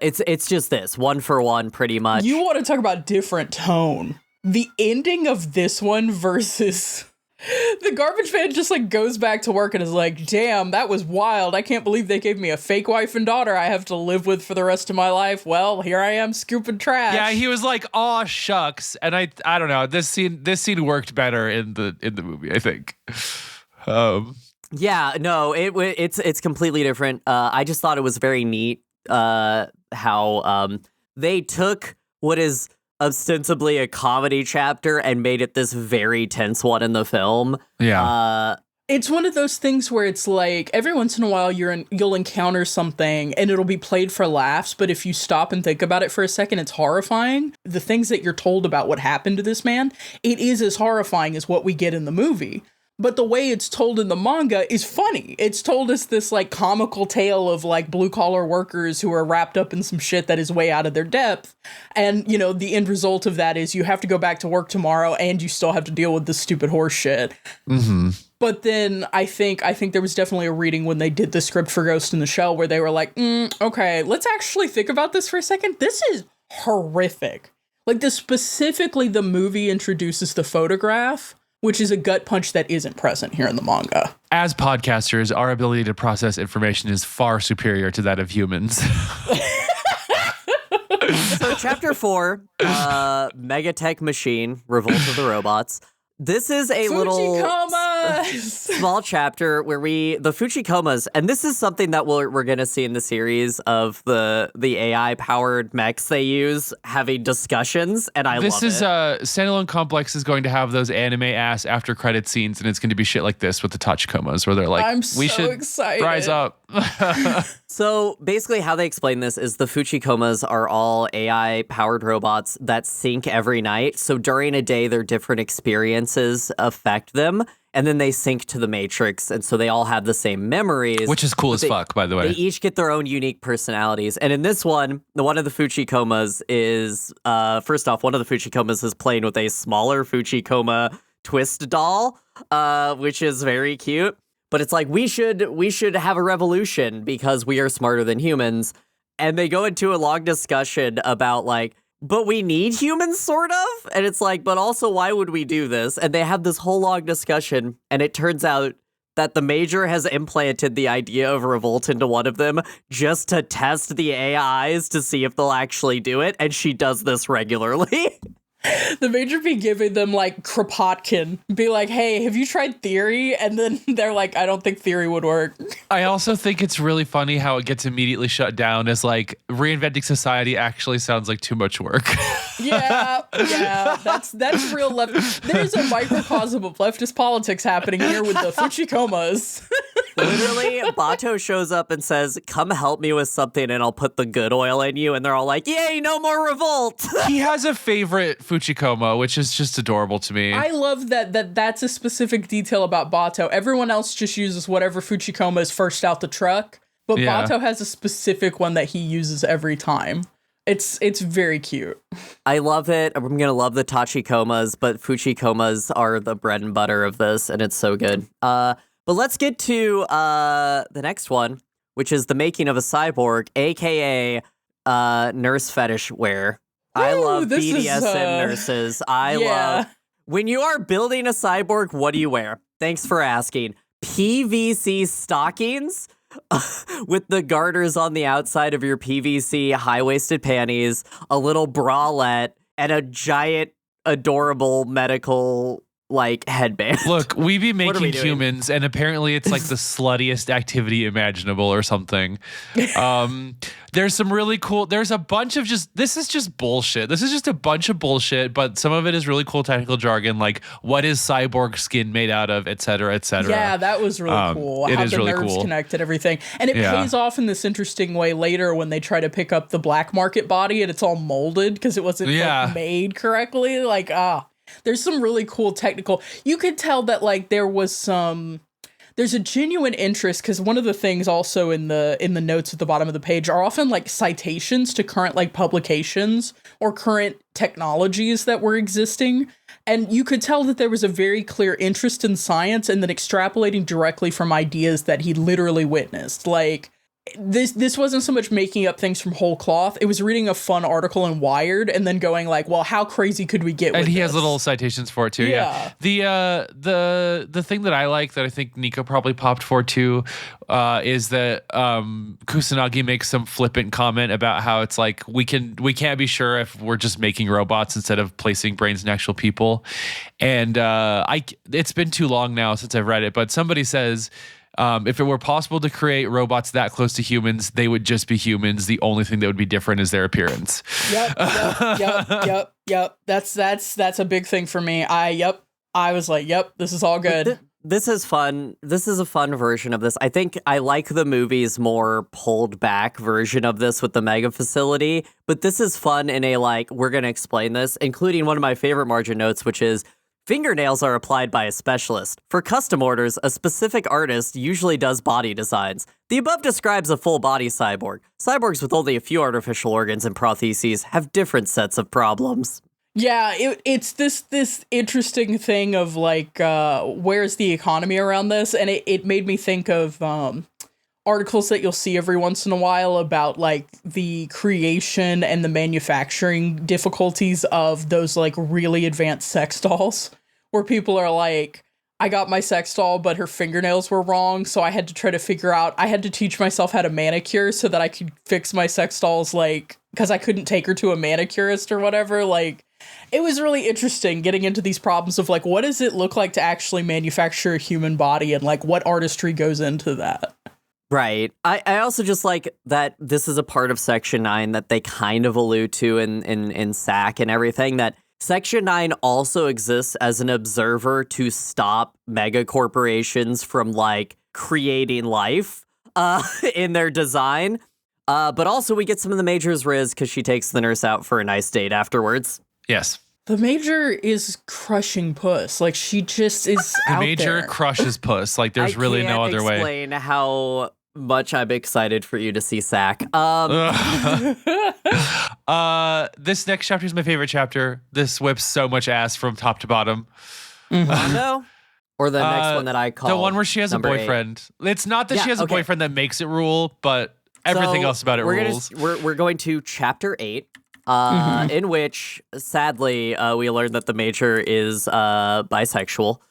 It's just this one for one, pretty much. You want to talk about different tone? The ending of this one versus. The garbage man just like goes back to work and is like, "Damn, that was wild. I can't believe they gave me a fake wife and daughter I have to live with for the rest of my life. Well, here I am scooping trash." Yeah, he was like, "Aw, shucks." And I don't know. This scene worked better in the movie, I think. Yeah, no, it's completely different. I just thought it was very neat how they took what is ostensibly a comedy chapter and made it this very tense one in the film. Yeah. It's one of those things where it's like every once in a while you'll encounter something and it'll be played for laughs, but if you stop and think about it for a second, it's horrifying. The things that you're told about what happened to this man, it is as horrifying as what we get in the movie. But the way it's told in the manga is funny. It's told as this like comical tale of like blue collar workers who are wrapped up in some shit that is way out of their depth. And, the end result of that is you have to go back to work tomorrow and you still have to deal with this stupid horse shit. Mm-hmm. But then I think there was definitely a reading when they did the script for Ghost in the Shell where they were like, okay, let's actually think about this for a second. This is horrific. Like specifically the movie introduces the photograph, which is a gut punch that isn't present here in the manga. As podcasters, our ability to process information is far superior to that of humans. So chapter 4, Megatech Machine, Revolt of the Robots. This is a little... Fuchikomas! small chapter where the Fuchikomas, and this is something that we're going to see in the series of the AI powered mechs they use having discussions, and I love it. Standalone Complex is going to have those anime ass after credit scenes, and it's going to be shit like this with the Fuchikomas where they're like, we should excited. Rise up. So basically how they explain this is the Fuchikomas are all AI powered robots that sync every night. So during a day, their different experiences affect them. And then they sync to the Matrix, and so they all have the same memories. Which is cool as fuck, by the way. They each get their own unique personalities. And in this one of the Fuchikomas is, first off, one of the Fuchikomas is playing with a smaller Fuchikoma twist doll, which is very cute. But it's like, we should have a revolution because we are smarter than humans. And they go into a long discussion about like, but we need humans, sort of? And it's like, but also, why would we do this? And they have this whole long discussion, and it turns out that the Major has implanted the idea of revolt into one of them just to test the AIs to see if they'll actually do it, and she does this regularly. The Major be giving them, like, Kropotkin. Be like, hey, have you tried theory? And then they're like, I don't think theory would work. I also think it's really funny how it gets immediately shut down as, like, reinventing society actually sounds like too much work. Yeah, that's real left. There's a microcosm of leftist politics happening here with the Fuchikomas. Literally, Bato shows up and says, come help me with something and I'll put the good oil in you. And they're all like, yay, no more revolt. He has a favorite Fuchikoma, which is just adorable to me. I love that's a specific detail about Bato. Everyone else just uses whatever Fuchikoma is first out the truck. But Yeah. Bato has a specific one that he uses every time. It's very cute. I love it. I'm going to love the Tachikomas, but Fuchikomas are the bread and butter of this, and it's so good. But let's get to the next one, which is the making of a cyborg, a.k.a. Nurse fetish wear. I love this is, BDSM nurses. I love... When you are building a cyborg, what do you wear? Thanks for asking. PVC stockings with the garters on the outside of your PVC high-waisted panties, a little bralette, and a giant, adorable medical... like headband. Look, we be What are we making doing? humans, and apparently it's like the sluttiest activity imaginable or something. There's some really cool, there's a bunch of this is just bullshit. This is just a bunch of bullshit, but some of it is really cool technical jargon, like what is cyborg skin made out of, et cetera, et cetera. Yeah, that was really cool. It How is the really nerves cool. connected, everything. And it pays off in this interesting way later when they try to pick up the black market body and it's all molded because it wasn't like, made correctly. Like, there's some really cool technical. You could tell that like there's a genuine interest because one of the things also in the notes at the bottom of the page are often like citations to current like publications or current technologies that were existing. And you could tell that there was a very clear interest in science and then extrapolating directly from ideas that he literally witnessed. Like, this wasn't so much making up things from whole cloth. It was reading a fun article in Wired and then going like, well, how crazy could we get with And he this? has little citations for it too. Yeah. The thing that I like that I think Niko probably popped for too is that Kusanagi makes some flippant comment about how it's like we can't be sure if we're just making robots instead of placing brains in actual people. And it's been too long now since I've read it, but somebody says if it were possible to create robots that close to humans, they would just be humans. The only thing that would be different is their appearance. Yep. That's a big thing for me. I was like, yep, this is all good. This is fun. This is a fun version of this. I think I like the movie's more pulled back version of this with the mega facility, but this is fun in a like, we're going to explain this, including one of my favorite margin notes, which is, fingernails are applied by a specialist. For custom orders, a specific artist usually does body designs. The above describes a full body cyborg. Cyborgs with only a few artificial organs and prostheses have different sets of problems. Yeah, it's this interesting thing of like, where's the economy around this? And it made me think of articles that you'll see every once in a while about like the creation and the manufacturing difficulties of those like really advanced sex dolls where people are like, I got my sex doll, but her fingernails were wrong. So I had to try to figure out, I had to teach myself how to manicure so that I could fix my sex dolls, like, because I couldn't take her to a manicurist or whatever. Like, it was really interesting getting into these problems of like, what does it look like to actually manufacture a human body, and like what artistry goes into that. Right. I also just like that this is a part of Section 9 that they kind of allude to in SAC and everything, that Section 9 also exists as an observer to stop mega corporations from like creating life in their design. But also we get some of the Major's riz because she takes the nurse out for a nice date afterwards. Yes. The Major is crushing puss. Like, she just is The out Major there. crushes puss. Like, there's really no other way. I can't explain how much I'm excited for you to see SAC. This next chapter is my favorite chapter. This whips so much ass from top to bottom. Mondo? Or the next one that I call the one where she has a boyfriend. 8. It's not that she has a boyfriend that makes it rule, but everything else about it rules. We're going to chapter 8. In which, sadly, we learned that the Major is bisexual.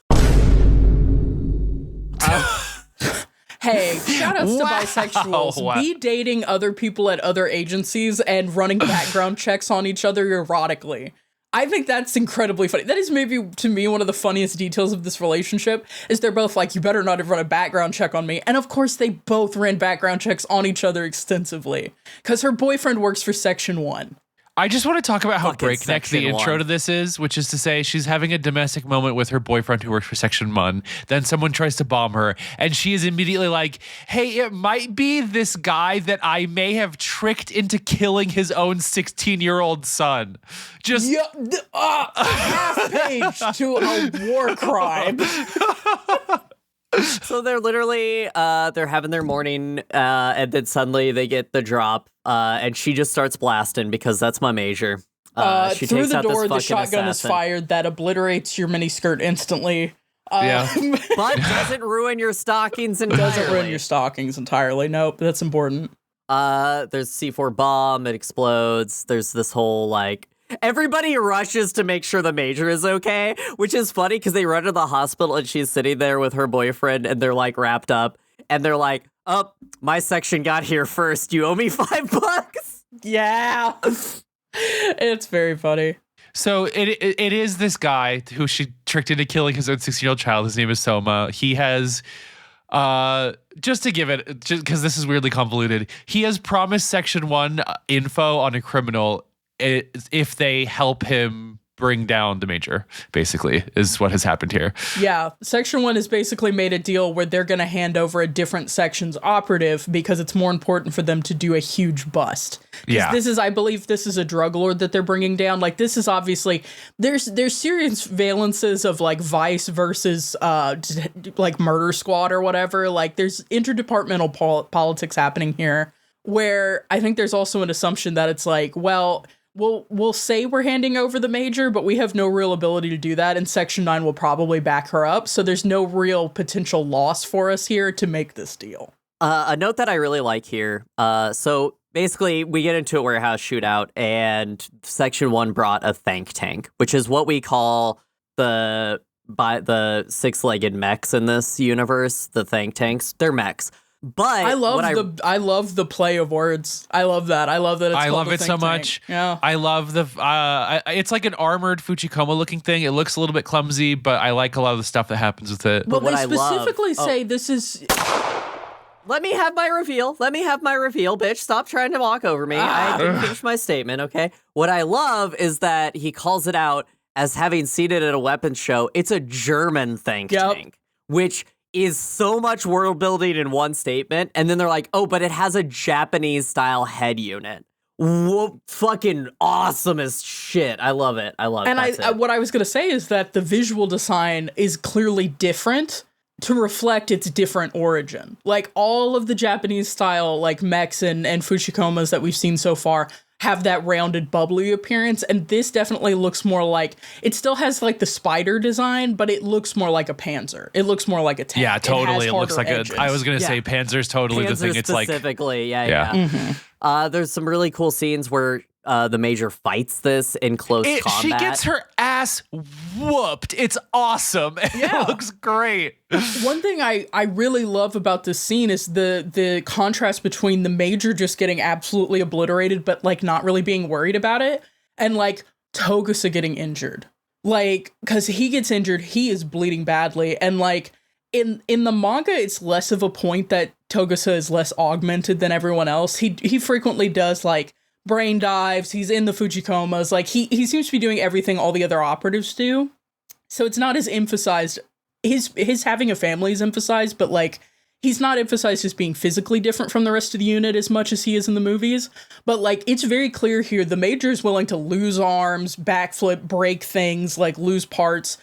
Hey, shoutouts to bisexuals. Wow. Be dating other people at other agencies and running background checks on each other erotically. I think that's incredibly funny. That is maybe, to me, one of the funniest details of this relationship, is they're both like, you better not have run a background check on me. And of course, they both ran background checks on each other extensively. Because her boyfriend works for Section 1. I just want to talk about how Fucking breakneck the Section intro 1. to this is, which is to say she's having a domestic moment with her boyfriend who works for Section 1. Then someone tries to bomb her, and she is immediately like, hey, it might be this guy that I may have tricked into killing his own 16-year-old son. Just Half page to a war crime. So they're literally, they're having their morning, and then suddenly they get the drop, and she just starts blasting because that's my Major. She Through takes the out this door, the fucking shotgun is assassin. fired. That oblitterates your miniskirt instantly. Yeah. But doesn't ruin your stockings entirely. Doesn't ruin your stockings entirely. Nope, that's important. There's C4 bomb, it explodes. There's this whole, like, everybody rushes to make sure the Major is okay, which is funny because they run to the hospital and she's sitting there with her boyfriend and they're, like, wrapped up. And they're like, oh, my section got here first. You owe me $5. Yeah. It's very funny. So it is this guy who she tricked into killing his own 16-year-old child. His name is Soma. He has, just to give it, just because this is weirdly convoluted, he has promised Section 1 info on a criminal if they help him bring down the Major, basically, is what has happened here. Yeah, Section 1 has basically made a deal where they're going to hand over a different section's operative because it's more important for them to do a huge bust. Yeah. I believe this is a drug lord that they're bringing down. Like, this is obviously, there's serious valences of, like, Vice versus, like, Murder Squad or whatever. Like, there's interdepartmental politics happening here, where I think there's also an assumption that it's like, well, we'll say we're handing over the Major, but we have no real ability to do that, and Section 9 will probably back her up, so there's no real potential loss for us here to make this deal. A note that I really like here. So basically, we get into a warehouse shootout, and Section 1 brought a think tank, which is what we call the six-legged mechs in this universe. The think tanks, they're mechs. But I love the play of words. I love that. I love that. I love called a it so think tank. much. Yeah. I love the. It's like an armored Fuchikoma looking thing. It looks a little bit clumsy, but I like a lot of the stuff that happens with it. But what they I love- specifically say this is. Let me have my reveal, bitch. Stop trying to walk over me. I didn't finish my statement, okay? What I love is that he calls it out as having seen it at a weapons show. It's a German think tank, which is so much world building in one statement. And then they're like, oh, but it has a Japanese style head unit. Whoa, fucking awesome as shit. I love it. And what I was going to say is that the visual design is clearly different to reflect its different origin. Like, all of the Japanese style, like, mechs and Fuchikomas that we've seen so far have that rounded, bubbly appearance, and this definitely looks more like, it still has, like, the spider design, but it looks more like a Panzer. It looks more like a tank. Yeah, totally. It looks like edges. I was going to say Panzer's totally the thing. It's like, specifically, yeah. Mm-hmm. There's some really cool scenes where the Major fights this in close combat. She gets her ass whooped. It's awesome. Yeah. It looks great. One thing I really love about this scene is the contrast between the Major just getting absolutely obliterated, but, like, not really being worried about it, and, like, Togusa getting injured. Like, because he gets injured, he is bleeding badly. And like, in the manga, it's less of a point that Togusa is less augmented than everyone else. He frequently does like brain dives. He's in the Fuchikomas. Like he seems to be doing everything all the other operatives do. So it's not as emphasized. His having a family is emphasized, but like he's not emphasized as being physically different from the rest of the unit as much as he is in the movies. But like it's very clear here, the Major is willing to lose arms, backflip, break things, like lose parts.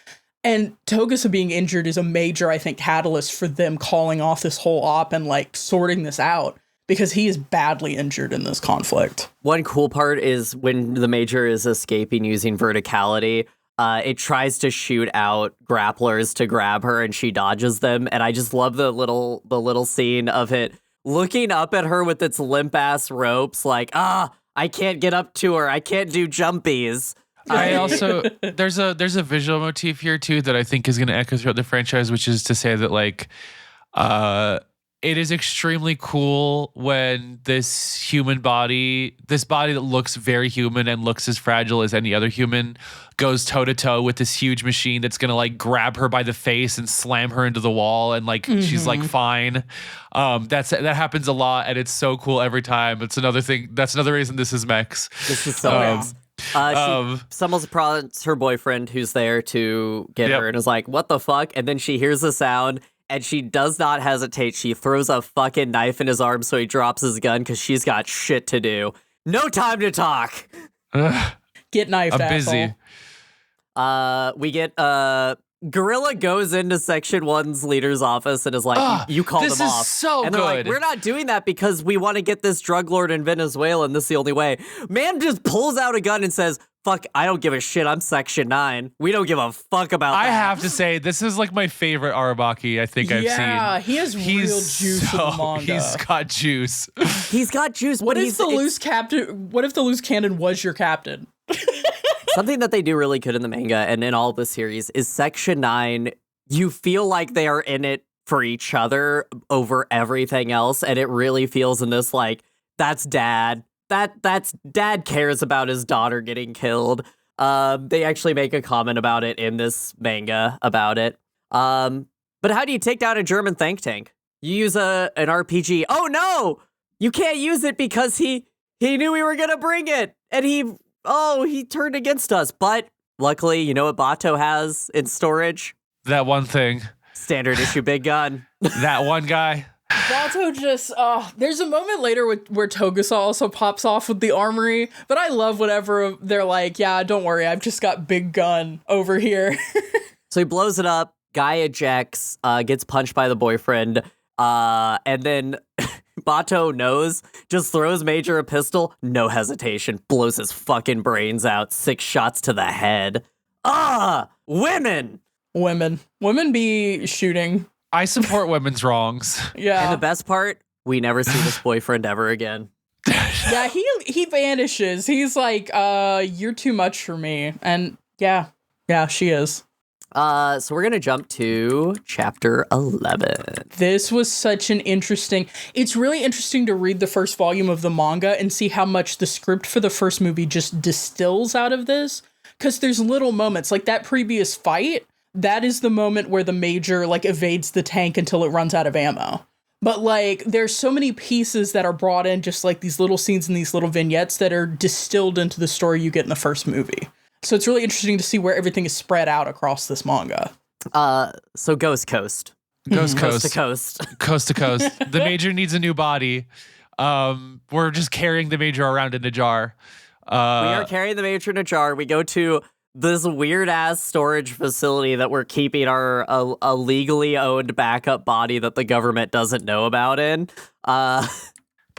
And Togusa being injured is a major, I think, catalyst for them calling off this whole op and like sorting this out, because he is badly injured in this conflict. One cool part is when the Major is escaping using verticality, it tries to shoot out grapplers to grab her and she dodges them. And I just love the little scene of it looking up at her with its limp ass ropes like, I can't get up to her. I can't do jumpies. I also there's a visual motif here too that I think is going to echo throughout the franchise, which is to say that like it is extremely cool when this body that looks very human and looks as fragile as any other human goes toe to toe with this huge machine that's going to like grab her by the face and slam her into the wall and like she's like fine. That happens a lot and it's so cool every time. It's another thing. That's another reason this is Mechs. This is so Mechs. She stumbles upon her boyfriend who's there to get her and is like, what the fuck? And then she hears the sound and she does not hesitate. She throws a fucking knife in his arm so he drops his gun because she's got shit to do. No time to talk. Get knifed, I'm busy. We get Gorilla goes into Section 1's leader's office and is like, you call them off. This is so and they're good. like, we're not doing that because we want to get this drug lord in Venezuela and this is the only way. Man just pulls out a gun and says, fuck, I don't give a shit. I'm Section 9. We don't give a fuck about that. I have to say, this is like my favorite Arabaki I think I've seen. Yeah, he has real juice in the manga. He's got juice. He's got juice. What if the loose captain? What if the loose cannon was your captain? Something that they do really good in the manga and in all the series is Section 9. You feel like they are in it for each other over everything else. And it really feels in this like, that's dad. That's dad cares about his daughter getting killed. They actually make a comment about it in this manga about it. But how do you take down a German think tank? You use an RPG. Oh no! You can't use it because he knew we were gonna bring it. And he turned against us. But luckily, you know what Bato has in storage? That one thing. Standard issue big gun. That one guy. Bato just, there's a moment later where Togusa also pops off with the armory, but I love whenever they're like, yeah, don't worry, I've just got big gun over here. So he blows it up, guy ejects, gets punched by the boyfriend, and then Bato knows, just throws Major a pistol, no hesitation, blows his fucking brains out, 6 shots to the head. Women! Women be shooting. I support women's wrongs. Yeah. And the best part, we never see this boyfriend ever again. Yeah, he vanishes. He's like, you're too much for me. And yeah, she is. So we're gonna jump to chapter 11. This was such an interesting... It's really interesting to read the first volume of the manga and see how much the script for the first movie just distills out of this. Because there's little moments, like that previous fight, that is the moment where the Major, like, evades the tank until it runs out of ammo. But, like, there's so many pieces that are brought in, just like these little scenes and these little vignettes that are distilled into the story you get in the first movie. So it's really interesting to see where everything is spread out across this manga. So Ghost Coast. Coast to coast. Coast to coast. The Major needs a new body. We're just carrying the Major around in a jar. We are carrying the Major in a jar. We go to this weird-ass storage facility that we're keeping our a legally owned backup body that the government doesn't know about in. But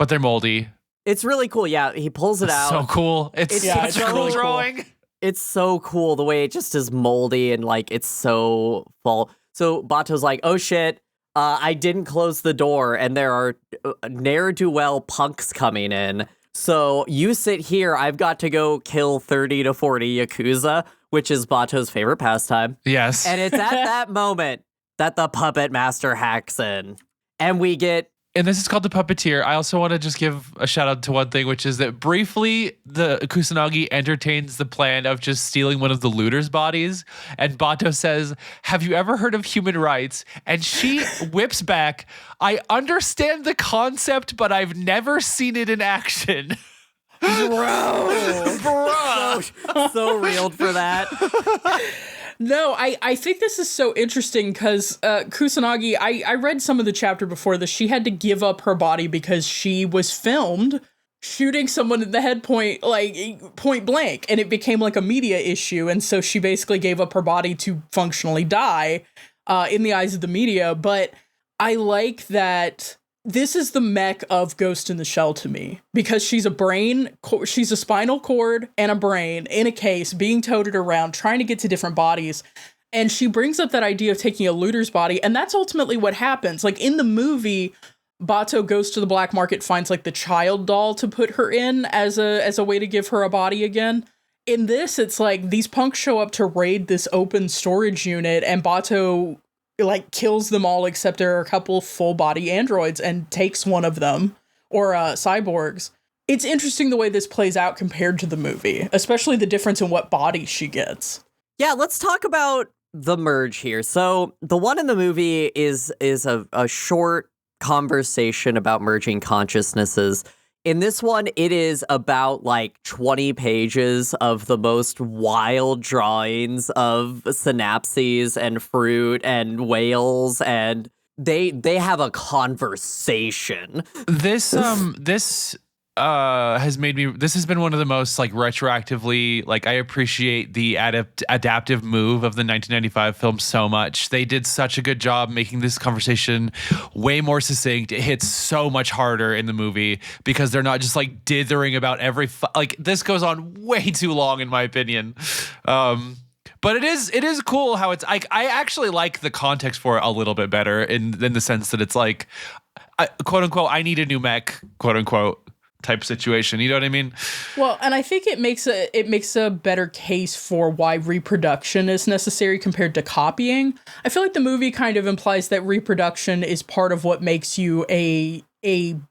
they're moldy. It's really cool. Yeah, he pulls it out. So cool. It's such a cool drawing. It's so cool the way it just is moldy and, like, it's so full. So Bato's like, oh, shit, I didn't close the door, and there are ne'er-do-well punks coming in. So you sit here, I've got to go kill 30 to 40 Yakuza, which is Bato's favorite pastime. Yes. And it's at that moment that the puppet master hacks in. And we get and this is called The Puppeteer. I also want to just give a shout out to one thing, which is that briefly the Kusanagi entertains the plan of just stealing one of the looters' bodies. And Bato says, "Have you ever heard of human rights?" And she whips back, "I understand the concept, but I've never seen it in action." Bro. So reeled for that. No, I think this is so interesting because Kusanagi, I read some of the chapter before this. She had to give up her body because she was filmed shooting someone in the head point blank, and it became like a media issue. And so she basically gave up her body to functionally die in the eyes of the media. But I like that this is the mech of Ghost in the Shell to me, because she's a brain, she's a spinal cord and a brain in a case being toted around, trying to get to different bodies. And she brings up that idea of taking a looter's body. And that's ultimately what happens. Like in the movie, Bato goes to the black market, finds like the child doll to put her in as a way to give her a body again. In this, it's like these punks show up to raid this open storage unit, and Bato like kills them all except there are a couple full body androids and takes one of them, or cyborgs. It's interesting the way this plays out compared to the movie, especially the difference in what body she gets. Yeah, let's talk about the merge here. So the one in the movie is a short conversation about merging consciousnesses. In this one, it is about like 20 pages of the most wild drawings of synapses and fruit and whales, and they have a conversation. This has made me. This has been one of the most like retroactively like I appreciate the adaptive move of the 1995 film so much. They did such a good job making this conversation way more succinct. It hits so much harder in the movie because they're not just like dithering about every like this goes on way too long in my opinion. But it is cool how it's I actually like the context for it a little bit better in the sense that it's like quote unquote I need a new mech quote unquote type situation, you know what I mean? Well, and I think it makes a better case for why reproduction is necessary compared to copying. I feel like the movie kind of implies that reproduction is part of what makes you a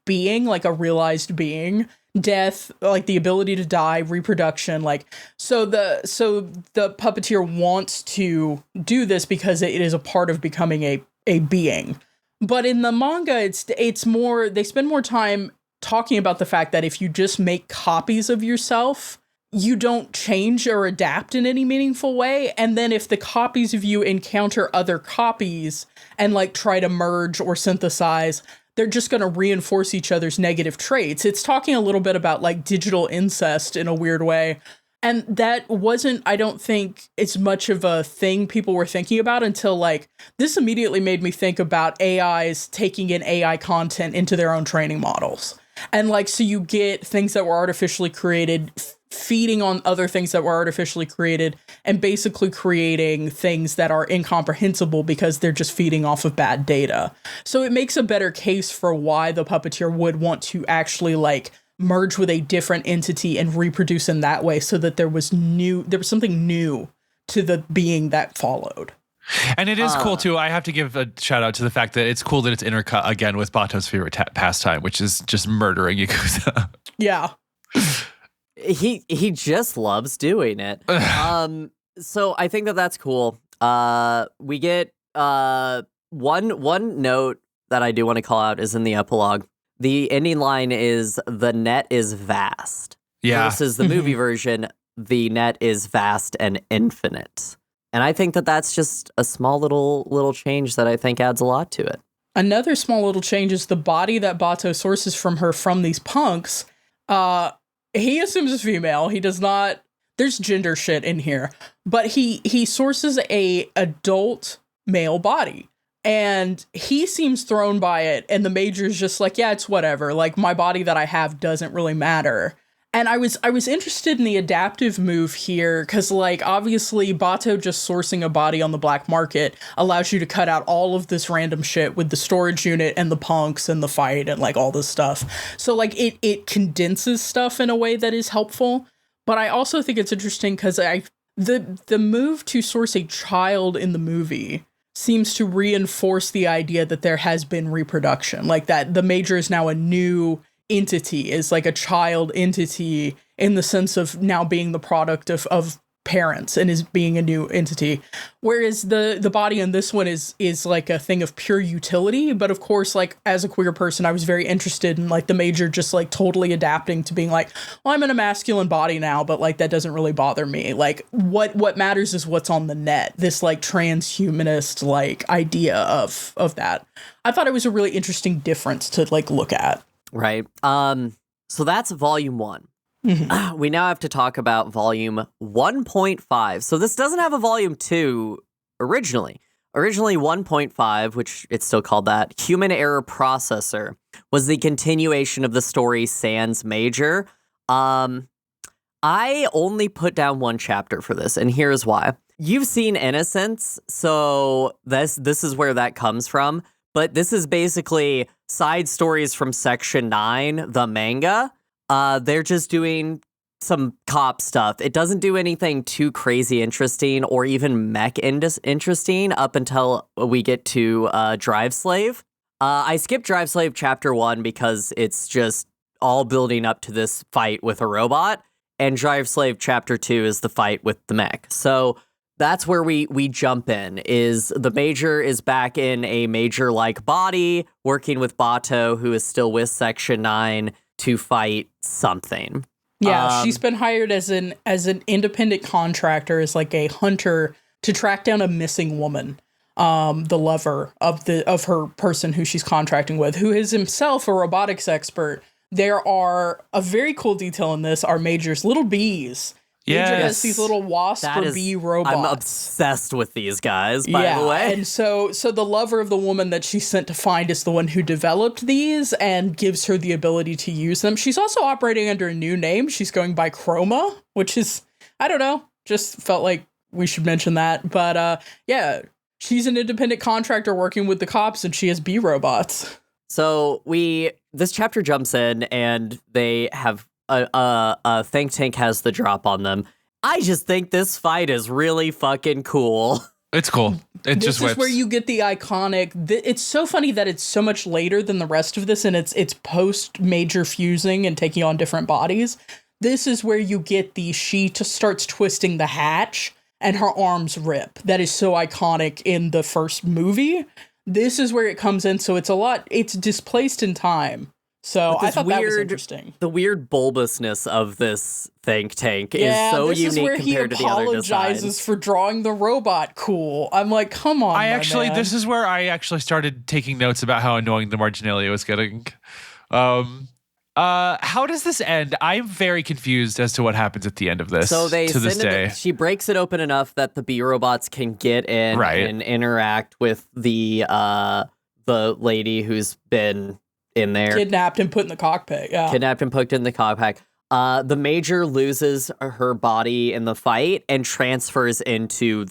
being, like a realized being. Death, like the ability to die, reproduction, like so the puppeteer wants to do this because it is a part of becoming a being. But in the manga, it's more, they spend more time talking about the fact that if you just make copies of yourself, you don't change or adapt in any meaningful way. And then if the copies of you encounter other copies and like try to merge or synthesize, they're just going to reinforce each other's negative traits. It's talking a little bit about like digital incest in a weird way. And that wasn't, I don't think, as much of a thing people were thinking about until like, this immediately made me think about AIs taking in AI content into their own training models. And like, so you get things that were artificially created, feeding on other things that were artificially created, and basically creating things that are incomprehensible because they're just feeding off of bad data. So it makes a better case for why the puppeteer would want to actually like merge with a different entity and reproduce in that way, so that there was something new to the being that followed. And it is cool too. I have to give a shout out to the fact that it's cool that it's intercut again with Bato's favorite pastime, which is just murdering Yakuza. Yeah. He just loves doing it. So I think that's cool. We get one note that I do want to call out is in the epilogue. The ending line is, "The net is vast." Yeah. Versus the movie version, "The net is vast and infinite." And I think that that's just a small little change that I think adds a lot to it. Another small little change is the body that Bato sources from her from these punks. He assumes is female. He does not. There's gender shit in here, but he sources a adult male body, and he seems thrown by it. And the major's just like, yeah, it's whatever. Like, my body that I have doesn't really matter. And I was interested in the adaptive move here because, like, obviously Bato just sourcing a body on the black market allows you to cut out all of this random shit with the storage unit and the punks and the fight and, like, all this stuff. So, like, it condenses stuff in a way that is helpful. But I also think it's interesting because the move to source a child in the movie seems to reinforce the idea that there has been reproduction, like that the Major is now a new entity, is like a child entity in the sense of now being the product of parents and is being a new entity, whereas the body in this one is like a thing of pure utility. But of course, like as a queer person, I was very interested in like the Major just like totally adapting to being like, well, I'm in a masculine body now, but like that doesn't really bother me. Like what matters is what's on the net, this like transhumanist like idea of that. I thought it was a really interesting difference to like look at. Right. So that's volume 1. We now have to talk about volume 1.5. So this doesn't have a volume 2 originally. Originally 1.5, which it's still called that, Human Error Processor, was the continuation of the story Sans Major. I only put down 1 chapter for this, and here's why. You've seen Innocence, so this is where that comes from. But this is basically side stories from Section 9, the manga. They're just doing some cop stuff. It doesn't do anything too crazy interesting or even mech interesting up until we get to Drive Slave. I skipped Drive Slave Chapter 1 because it's just all building up to this fight with a robot. And Drive Slave Chapter 2 is the fight with the mech. So that's where we jump in, is the Major is back in a Major-like body, working with Bato, who is still with Section 9, to fight something. Yeah, she's been hired as an independent contractor, as like a hunter to track down a missing woman, the lover of her person who she's contracting with, who is himself a robotics expert. There are a very cool detail in this are Major's little bees. Major has these little wasp or bee robots. I'm obsessed with these guys, by the way. And so the lover of the woman that she sent to find is the one who developed these and gives her the ability to use them. She's also operating under a new name. She's going by Chroma, which is, I don't know, just felt like we should mention that. But yeah, she's an independent contractor working with the cops, and she has bee robots. So this chapter jumps in, and they have a think tank has the drop on them. I just think this fight is really fucking cool. It's cool. This is where you get the iconic. It's so funny that it's so much later than the rest of this, and it's post Major fusing and taking on different bodies. This is where you get she starts twisting the hatch and her arms rip. That is so iconic in the first movie. This is where it comes in. So it's displaced in time. So I thought that was interesting. The weird bulbousness of this think tank is so unique compared to the other designs. This is where he apologizes for drawing the robot cool. I'm like, come on, man. This is where I actually started taking notes about how annoying the marginalia was getting. How does this end? I'm very confused as to what happens at the end of this. So day. She breaks it open enough that the bee robots can get in and interact with the lady who's been in there. Kidnapped and put in the cockpit, yeah. Kidnapped and put in the cockpit. The Major loses her body in the fight and transfers into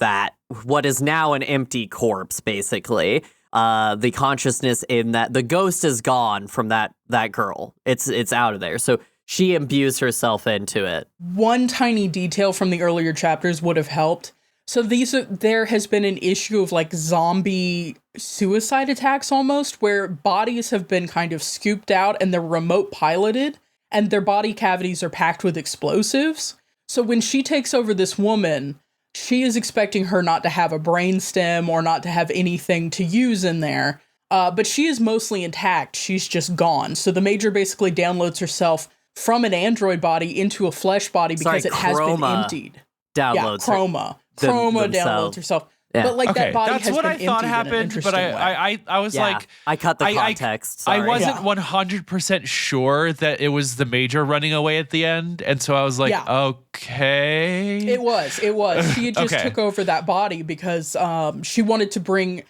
what is now an empty corpse, basically. The consciousness in that, the ghost is gone from that girl. It's out of there. So she imbues herself into it. One tiny detail from the earlier chapters would have helped. So there has been an issue of like zombie suicide attacks almost, where bodies have been kind of scooped out and they're remote piloted and their body cavities are packed with explosives. So when she takes over this woman, she is expecting her not to have a brain stem or not to have anything to use in there. But she is mostly intact. She's just gone. So the Major basically downloads herself from an android body into a flesh body because it has been emptied. Chroma downloads herself. Yeah. But like that body that's has what been I thought emptied happened, in an but I was like, I cut the context. I wasn't 100% sure that it was the Major running away at the end, and so I was like, okay. It was. She had just took over that body because she wanted to bring.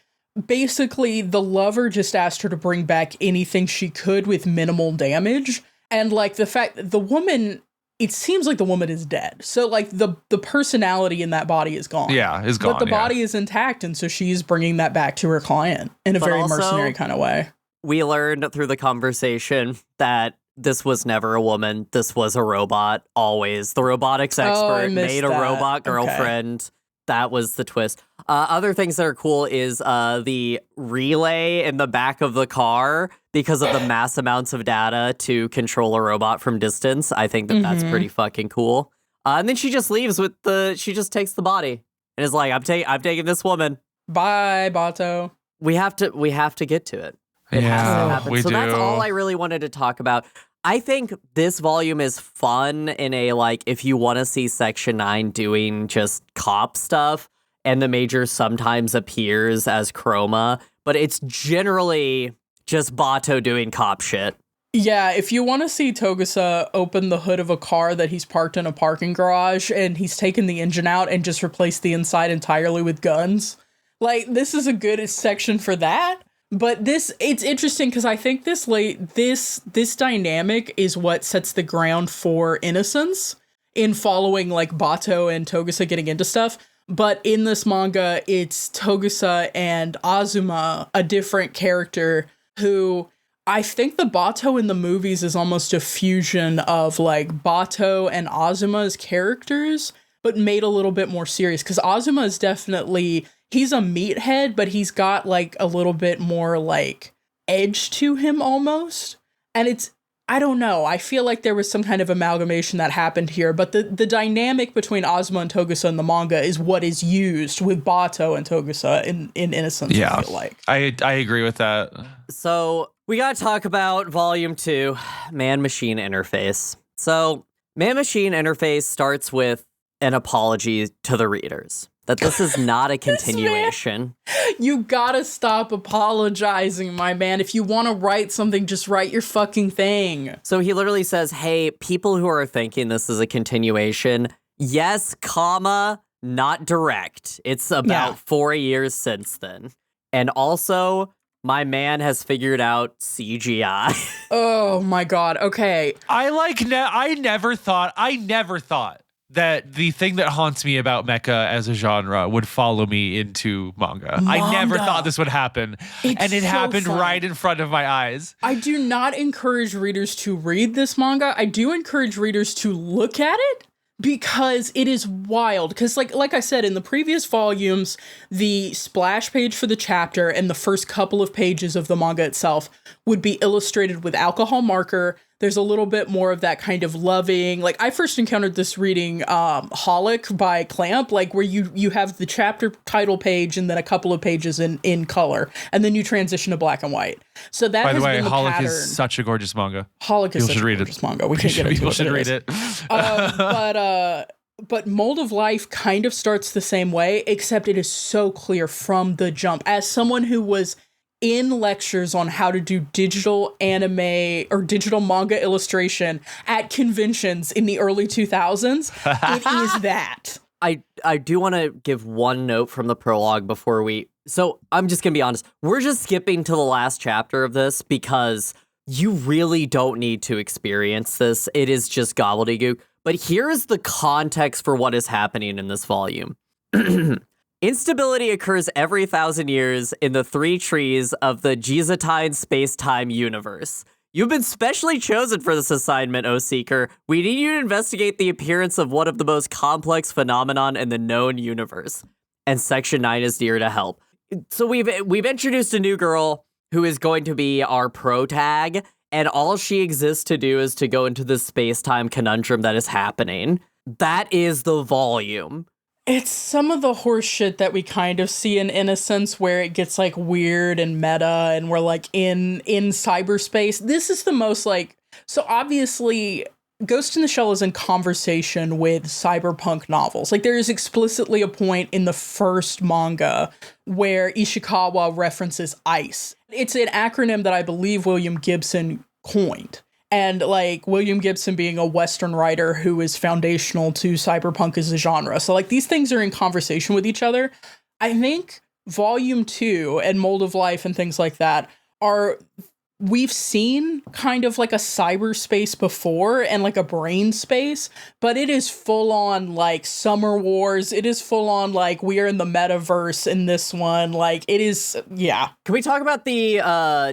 Basically, the lover just asked her to bring back anything she could with minimal damage, and like the fact that the woman. It seems like the woman is dead. So, like, the personality in that body is gone. Yeah, is gone. But the body is intact, and so she's bringing that back to her client in a very mercenary kind of way. We learned through the conversation that this was never a woman. This was a robot, always. The robotics expert made a robot girlfriend. That was the twist. Other things that are cool is the relay in the back of the car because of the mass amounts of data to control a robot from distance. I think that that's pretty fucking cool. And then she just leaves with she just takes the body and is like, I'm taking this woman. Bye, Bato. We have to get to it. It has to happen. we So do. that's all I really wanted to talk about. I think this volume is fun in a, like, if you want to see Section 9 doing just cop stuff, and the Major sometimes appears as Chroma, but it's generally just Bato doing cop shit. Yeah, if you want to see Togusa open the hood of a car that he's parked in a parking garage and he's taken the engine out and just replaced the inside entirely with guns, like, this is a good section for that. But it's interesting because I think this dynamic is what sets the ground for innocence in following, like, Bato and Togusa getting into stuff. But in this manga, it's Togusa and Azuma, a different character who I think the Bato in the movies is almost a fusion of, like, Bato and Azuma's characters, but made a little bit more serious. Because Azuma is definitely, he's a meathead, but he's got, like, a little bit more, like, edge to him almost. And I don't know, I feel like there was some kind of amalgamation that happened here, but the dynamic between Azuma and Togusa in the manga is what is used with Bato and Togusa in Innocence, I feel like. I agree with that. So we got to talk about Volume 2, Man-Machine Interface. So Man-Machine Interface starts with an apology to the readers that this is not a continuation. You gotta stop apologizing, my man. If you want to write something, just write your fucking thing. So he literally says, hey, people who are thinking this is a continuation, yes, comma, not direct. It's about 4 years since then. And also, my man has figured out CGI. Oh my god, okay. I never thought that the thing that haunts me about mecha as a genre would follow me into manga. I never thought this would happen. And it happened right in front of my eyes. I do not encourage readers to read this manga. I do encourage readers to look at it because it is wild. Because like I said, in the previous volumes, the splash page for the chapter and the first couple of pages of the manga itself would be illustrated with alcohol marker. There's a little bit more of that kind of loving. Like, I first encountered this reading Holic by Clamp, like where you have the chapter title page and then a couple of pages in color, and then you transition to black and white. So that By the has way, been the Holic pattern. is such a gorgeous manga. Holic is People such should a read gorgeous it. manga. We can't get into People it. should read it. But Mold of Life kind of starts the same way, except it is so clear from the jump. As someone who was in lectures on how to do digital anime or digital manga illustration at conventions in the early 2000s, it is that. I do want to give one note from the prologue before so I'm just going to be honest. We're just skipping to the last chapter of this because you really don't need to experience this. It is just gobbledygook. But here is the context for what is happening in this volume. Instability occurs every 1,000 years in the 3 trees of the Gizatine space-time universe. You've been specially chosen for this assignment, O Seeker. We need you to investigate the appearance of one of the most complex phenomenon in the known universe. And Section 9 is here to help. So we've introduced a new girl who is going to be our protag, and all she exists to do is to go into the space-time conundrum that is happening. That is the volume. It's some of the horse shit that we kind of see in Innocence where it gets like weird and meta and we're like in cyberspace. This is the most like, so obviously Ghost in the Shell is in conversation with cyberpunk novels. Like there is explicitly a point in the first manga where Ishikawa references ICE. It's an acronym that I believe William Gibson coined. And like William Gibson being a Western writer who is foundational to cyberpunk as a genre. So like these things are in conversation with each other. I think Volume 2 and Mold of Life and things like that we've seen kind of like a cyberspace before and like a brain space, but it is full on like Summer Wars. It is full on like we are in the metaverse in this one. Like it is, yeah. Can we talk about the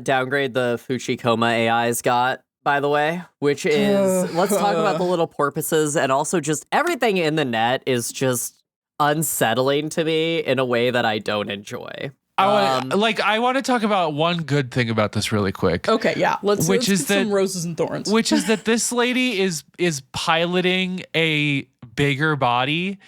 downgrade the Fuchikoma AIs got? By the way, which is, let's talk about the little porpoises and also just everything in the net is just unsettling to me in a way that I don't enjoy. I want to talk about one good thing about this really quick. Okay, yeah. Let's get some roses and thorns. Which is that this lady is piloting a bigger body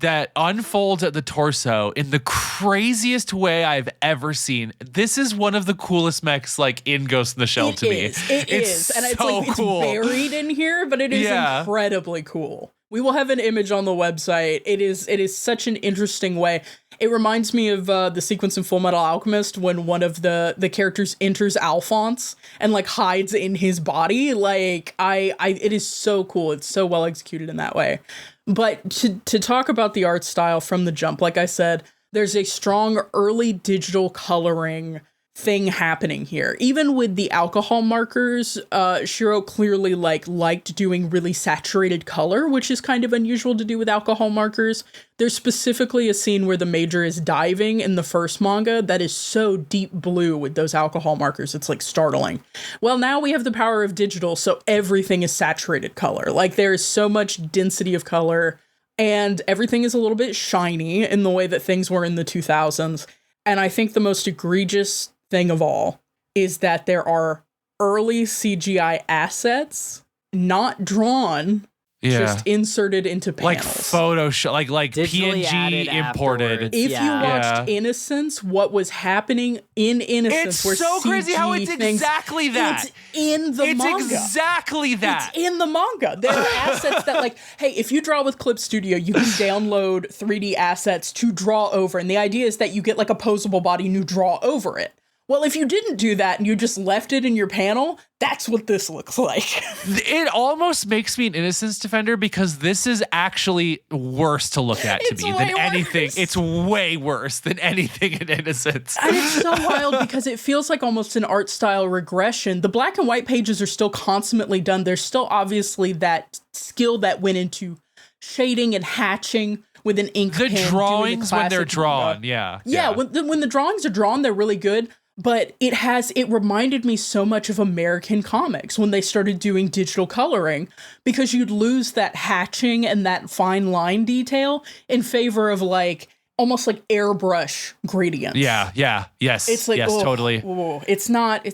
that unfolds at the torso in the craziest way I've ever seen. This is one of the coolest mechs like in Ghost in the Shell to me. It is. And it's like cool. It's buried in here, but it is incredibly cool. We will have an image on the website. It is such an interesting way. It reminds me of the sequence in Full Metal Alchemist when one of the characters enters Alphonse and like hides in his body. Like it is so cool. It's so well executed in that way. But to talk about the art style from the jump, like I said, there's a strong early digital coloring thing happening here. Even with the alcohol markers, Shiro clearly liked doing really saturated color, which is kind of unusual to do with alcohol markers. There's specifically a scene where the Major is diving in the first manga that is so deep blue with those alcohol markers. It's like startling. Well, now we have the power of digital, so everything is saturated color. Like there is so much density of color and everything is a little bit shiny in the way that things were in the 2000s. And I think the most egregious thing of all is that there are early CGI assets not drawn, just inserted into panels. Like Photoshop, like Digitally PNG imported. afterwards. If you watched Innocence, what was happening in Innocence, It's so crazy how it's exactly that. It's in the manga. It's exactly that. It's in the manga. There are assets that like, hey, if you draw with Clip Studio, you can download 3D assets to draw over. And the idea is that you get like a posable body and you draw over it. Well, if you didn't do that and you just left it in your panel, that's what this looks like. It almost makes me an Innocence defender because this is actually worse to look at to me than anything. Worse. It's way worse than anything in Innocence. And it's so wild because it feels like almost an art style regression. The black and white pages are still consummately done. There's still obviously that skill that went into shading and hatching with an ink pen. The drawings when they're drawn, yeah. When the drawings are drawn, they're really good. But it reminded me so much of American comics when they started doing digital coloring because you'd lose that hatching and that fine line detail in favor of like almost like airbrush gradients. Yes. It's like, totally. It's not.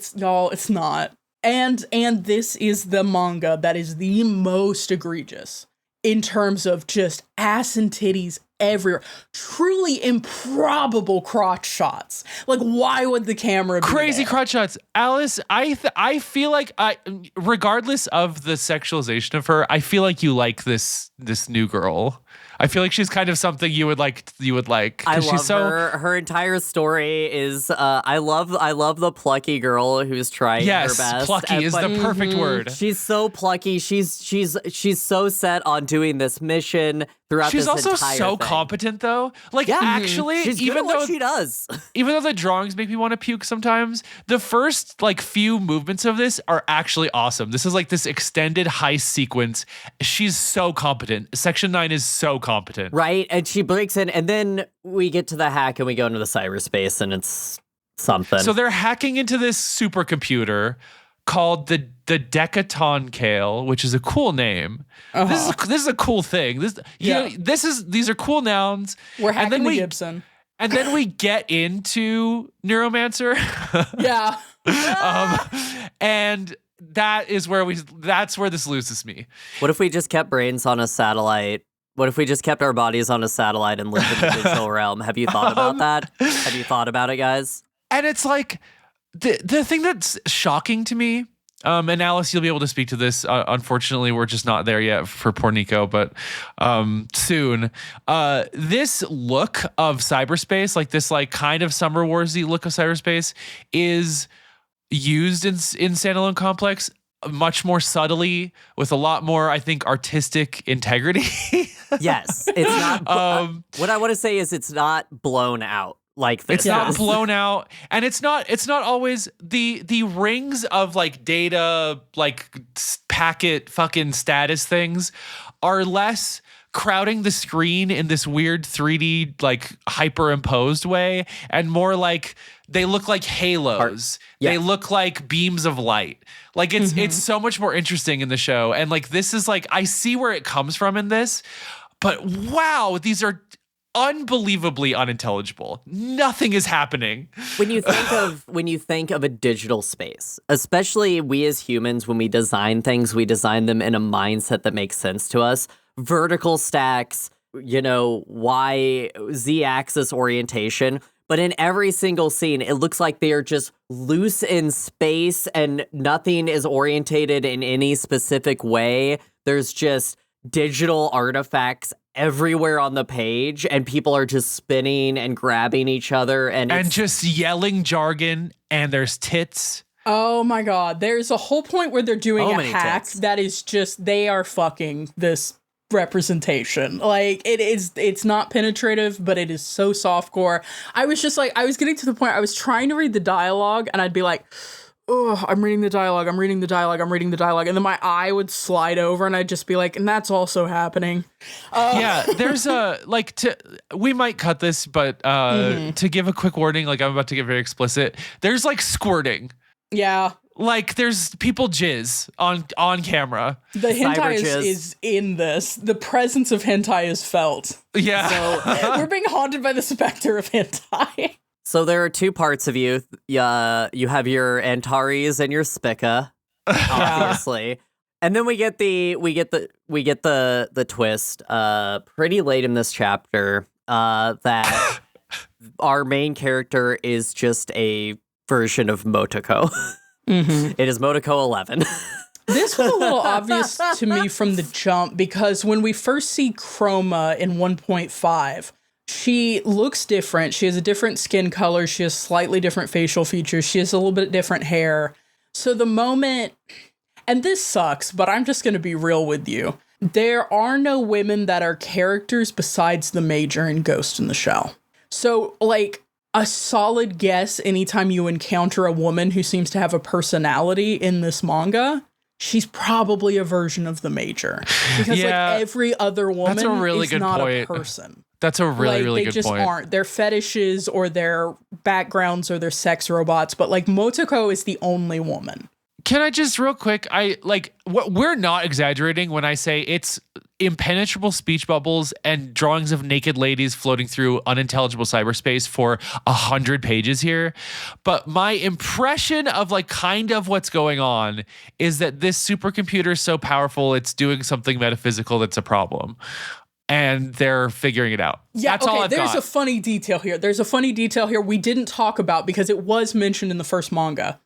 And this is the manga that is the most egregious in terms of just ass and titties everywhere. Truly improbable crotch shots. Like, why would the camera be crazy there? crotch shots? Alice, I feel like regardless of the sexualization of her, I feel like you like this new girl. I feel like she's kind of something you would like. I love her. Her entire story is I love the plucky girl who's trying her best. Yes, plucky is the perfect word. She's so plucky. She's so set on doing this mission throughout this entire thing. She's also so competent though. Like actually, she's good at what she does. Even though the drawings make me want to puke sometimes, the first like few movements of this are actually awesome. This is like this extended heist sequence. She's so competent. Section 9 is so competent. Right? And she breaks in, and then we get to the hack and we go into the cyberspace, and it's something. So they're hacking into this supercomputer called the Decaton Kale, which is a cool name. This is a cool thing. These are cool nouns. We're hacking the Gibson. And then we get into Neuromancer. Yeah. And that's where this loses me. What if we just kept brains on a satellite? What if we just kept our bodies on a satellite and lived in the digital realm? Have you thought about that? Have you thought about it, guys? And it's like the thing that's shocking to me, and Alice, you'll be able to speak to this. Unfortunately, we're just not there yet for poor Niko, but soon. This look of cyberspace, like this like kind of Summer Wars-y look of cyberspace, is used in Standalone Complex much more subtly with a lot more, I think, artistic integrity. Yes, it's not. What I want to say is it's not blown out like this. It's not blown out, and it's not always the rings of like data, like packet fucking status things are less crowding the screen in this weird 3D like hyperimposed way, and more like they look like halos. They look like beams of light. Like it's so much more interesting in the show. And like this is like I see where it comes from in this, but wow, these are unbelievably unintelligible. Nothing is happening. When you think of a digital space, especially we as humans, when we design things, we design them in a mindset that makes sense to us. Vertical stacks, Z-axis orientation. But in every single scene, it looks like they are just loose in space and nothing is orientated in any specific way. There's just digital artifacts everywhere on the page, and people are just spinning and grabbing each other and just yelling jargon, and there's tits. Oh my God. There's a whole point where they're doing a hack tits. that is just, they are fucking this representation. Like, it's not penetrative, but it is so softcore. I was getting to the point, I was trying to read the dialogue, and I'd be like, oh, I'm reading the dialogue. And then my eye would slide over and I'd just be like, and that's also happening. Yeah, there's we might cut this, but to give a quick warning, like I'm about to get very explicit, there's like squirting. Yeah. Like there's people jizz on camera. The hentai is in this. The presence of hentai is felt. Yeah. So we're being haunted by the specter of hentai. So there are two parts of you. You have your Antares and your Spica, obviously, and then we get the twist. Pretty late in this chapter, that our main character is just a version of Motoko. Mm-hmm. It is Motoko 11. This was a little obvious to me from the jump, because when we first see Chroma in 1.5. She looks different. She has a different skin color. She has slightly different facial features. She has a little bit different hair. So the moment, and this sucks, but I'm just going to be real with you. There are no women that are characters besides the Major in Ghost in the Shell. So, like, a solid guess anytime you encounter a woman who seems to have a personality in this manga, she's probably a version of the Major. Because, like, every other woman is not a person. That's a really good point. They just aren't. Their fetishes or their backgrounds or their sex robots, but like Motoko is the only woman. Can I just real quick, we're not exaggerating when I say it's impenetrable speech bubbles and drawings of naked ladies floating through unintelligible cyberspace for 100 pages here. But my impression of like kind of what's going on is that this supercomputer is so powerful, it's doing something metaphysical that's a problem. And they're figuring it out. Yeah, that's all I've got. There's a funny detail here. We didn't talk about because it was mentioned in the first manga.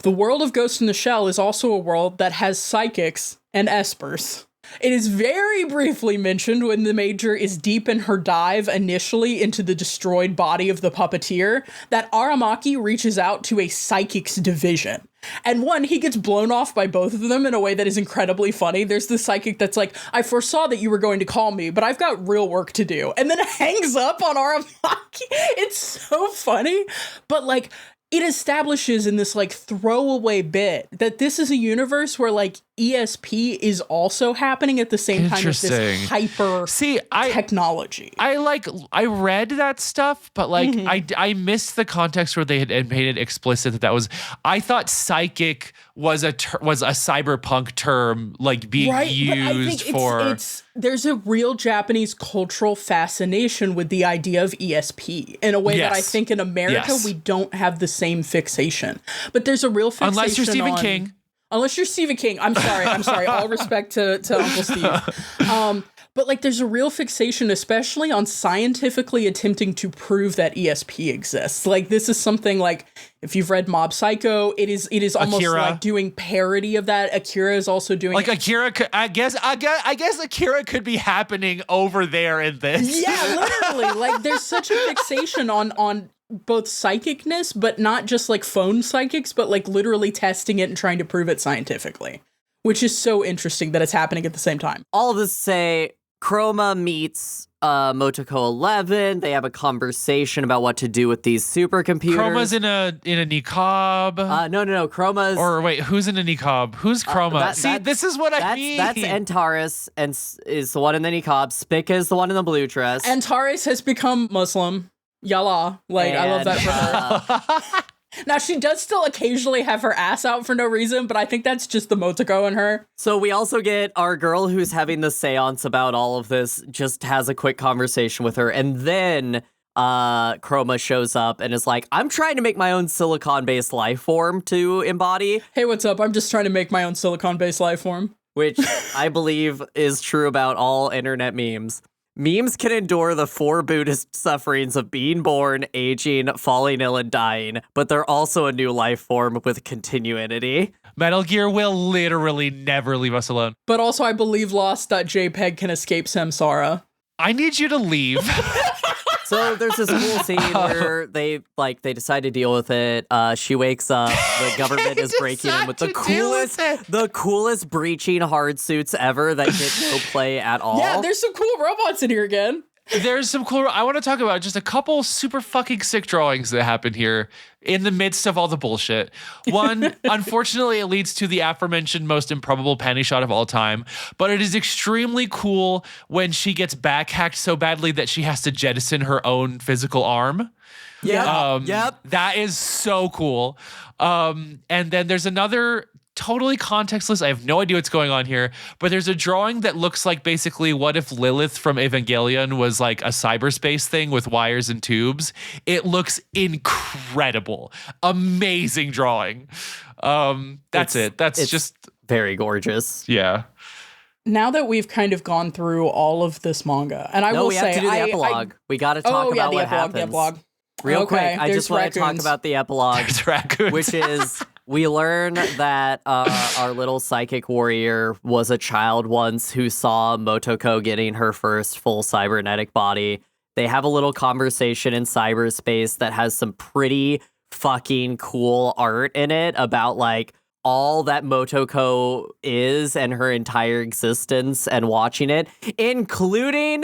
The world of Ghost in the Shell is also a world that has psychics and espers. It is very briefly mentioned when the Major is deep in her dive initially into the destroyed body of the puppeteer that Aramaki reaches out to a psychics division. And he gets blown off by both of them in a way that is incredibly funny. There's the psychic that's like, I foresaw that you were going to call me, but I've got real work to do. And then hangs up on Aramaki. It's so funny. But like, it establishes in this like throwaway bit that this is a universe where like ESP is also happening at the same time as this hyper technology. I read that stuff, but like I missed the context where they had made it explicit that was. I thought psychic was a cyberpunk term like being used for. There's a real Japanese cultural fascination with the idea of ESP in a way that I think in America we don't have the same fixation. But there's a real fixation unless you're Stephen King. Unless you're Stephen King. I'm sorry. All respect to Uncle Steve. But like there's a real fixation, especially on scientifically attempting to prove that ESP exists. Like this is something like if you've read Mob Psycho, it is almost Akira. Like doing parody of that. Akira is also doing like Akira. I guess Akira could be happening over there in this. Yeah, literally. Like there's such a fixation on both psychicness, but not just like phone psychics, but like literally testing it and trying to prove it scientifically, which is so interesting that it's happening at the same time. All of this say Chroma meets Motoko 11. They have a conversation about what to do with these supercomputers. Chroma's in a niqab. No. Chroma's. Or wait, who's in a niqab? Who's Chroma? This is what I mean. That's Antares, and is the one in the niqab. Spica is the one in the blue dress. Antares has become Muslim. Yalla. Like, I love that for her. Now, she does still occasionally have her ass out for no reason, but I think that's just the Motoko in her. So we also get our girl who's having the seance about all of this, just has a quick conversation with her, and then Chroma shows up and is like, I'm trying to make my own silicon-based life form to embody. Hey, what's up? I'm just trying to make my own silicon-based life form. Which I believe is true about all internet memes. Memes can endure the 4 Buddhist sufferings of being born, aging, falling ill, and dying, but they're also a new life form with continuity. Metal Gear will literally never leave us alone. But also, I believe Lost.jpg can escape samsara. I need you to leave. So there's this cool scene where they decide to deal with it. She wakes up. The government is breaking in with the coolest breaching hard suits ever that get no play at all. Yeah, there's some cool robots in here again. There's some cool. I want to talk about just a couple super fucking sick drawings that happen here in the midst of all the bullshit. One, unfortunately, it leads to the aforementioned most improbable panty shot of all time, but it is extremely cool when she gets backhacked so badly that she has to jettison her own physical arm. Yeah. Yep. That is so cool. And then there's another totally contextless. I have no idea what's going on here, but there's a drawing that looks like basically what if Lilith from Evangelion was like a cyberspace thing with wires and tubes. It looks incredible. Amazing drawing. That's it's just very gorgeous. Yeah. Now that we've kind of gone through all of this manga, and we have to do the epilogue. We got to talk about what happens. The epilogue. Real quick, I just want to talk about the epilogue, which is we learn that our little psychic warrior was a child once who saw Motoko getting her first full cybernetic body. They have a little conversation in cyberspace that has some pretty fucking cool art in it about like all that Motoko is and her entire existence and watching it, including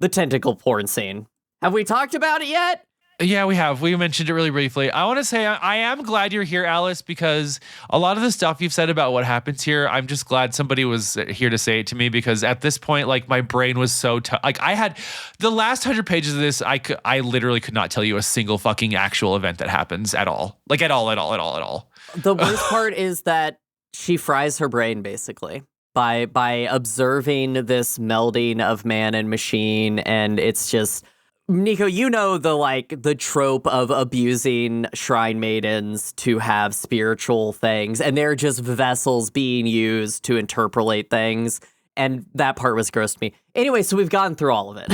the tentacle porn scene. Have we talked about it yet? Yeah, we have. We mentioned it really briefly. I want to say I am glad you're here, Alice, because a lot of the stuff you've said about what happens here, I'm just glad somebody was here to say it to me, because at this point, like, my brain was so like, I had the last 100 pages of this, I literally could not tell you a single fucking actual event that happens at all. Like, at all. The worst part is that she fries her brain, basically, by observing this melding of man and machine, and it's just... Niko, you know the trope of abusing shrine maidens to have spiritual things, and they're just vessels being used to interpolate things, and that part was gross to me. Anyway, so we've gotten through all of it.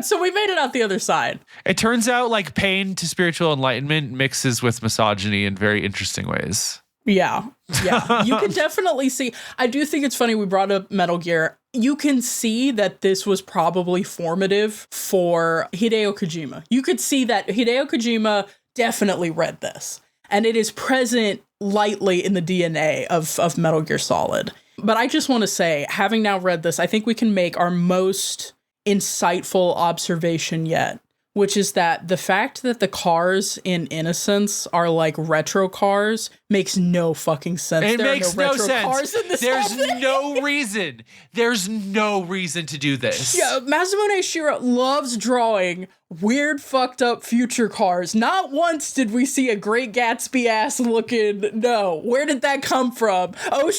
So we made it out the other side. It turns out like pain to spiritual enlightenment mixes with misogyny in very interesting ways. Yeah. You can definitely see. I do think it's funny we brought up Metal Gear. You can see that this was probably formative for Hideo Kojima. You could see that Hideo Kojima definitely read this. And it is present lightly in the DNA of Metal Gear Solid. But I just want to say, having now read this, I think we can make our most insightful observation yet, which is that the fact that the cars in Innocence are like retro cars makes no fucking sense. It makes no sense. Cars in this There's no reason. There's no reason to do this. Yeah, Masamune Shirow loves drawing weird, fucked up future cars. Not once did we see a Great Gatsby ass looking. No, where did that come from? Oh,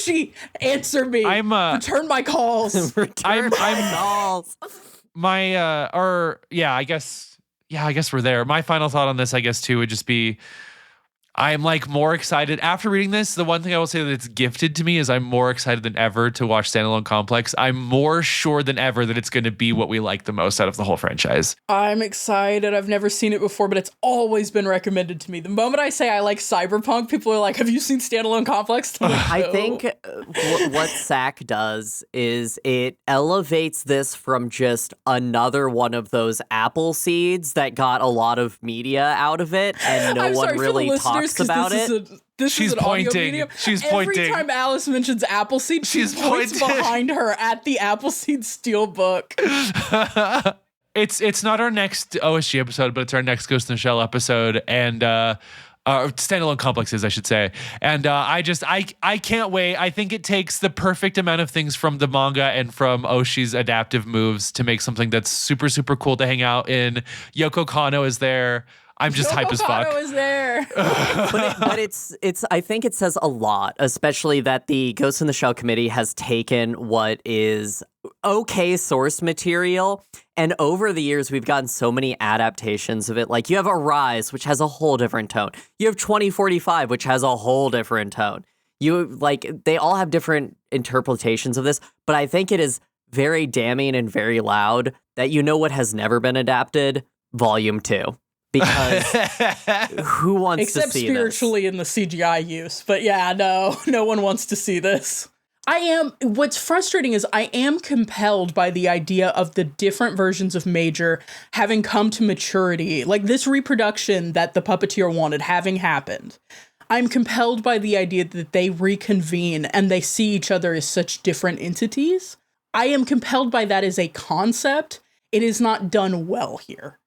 answer me. Return my calls. Return my calls. I guess we're there. My final thought on this, I guess, too, would just be I'm like more excited after reading this. The one thing I will say that it's gifted to me is I'm more excited than ever to watch Standalone Complex. I'm more sure than ever that it's going to be what we like the most out of the whole franchise. I'm excited. I've never seen it before, but it's always been recommended to me. The moment I say I like cyberpunk, people are like, have you seen Standalone Complex? Like, no. I think what SAC does is it elevates this from just another one of those apple seeds that got a lot of media out of it and no one really talks about it. She's pointing. Every time Alice mentions Appleseed, she points behind her at the Appleseed Steelbook. It's not our next OSG episode, but it's our next Ghost in the Shell episode, and Standalone Complexes, I should say. And I can't wait. I think it takes the perfect amount of things from the manga and from Oshi's adaptive moves to make something that's super, super cool to hang out in. Yoko Kanno is there. I'm just hype as fuck. Yoko is there. but it's I think it says a lot, especially that the Ghost in the Shell committee has taken what is okay source material, and over the years we've gotten so many adaptations of it. Like you have Arise, which has a whole different tone. You have 2045, which has a whole different tone. They all have different interpretations of this, but I think it is very damning and very loud that what has never been adapted? Volume 2. Because who wants to see this? Except spiritually in the CGI use. But yeah, no one wants to see this. What's frustrating is I am compelled by the idea of the different versions of Major having come to maturity. Like this reproduction that the puppeteer wanted having happened. I'm compelled by the idea that they reconvene and they see each other as such different entities. I am compelled by that as a concept. It is not done well here.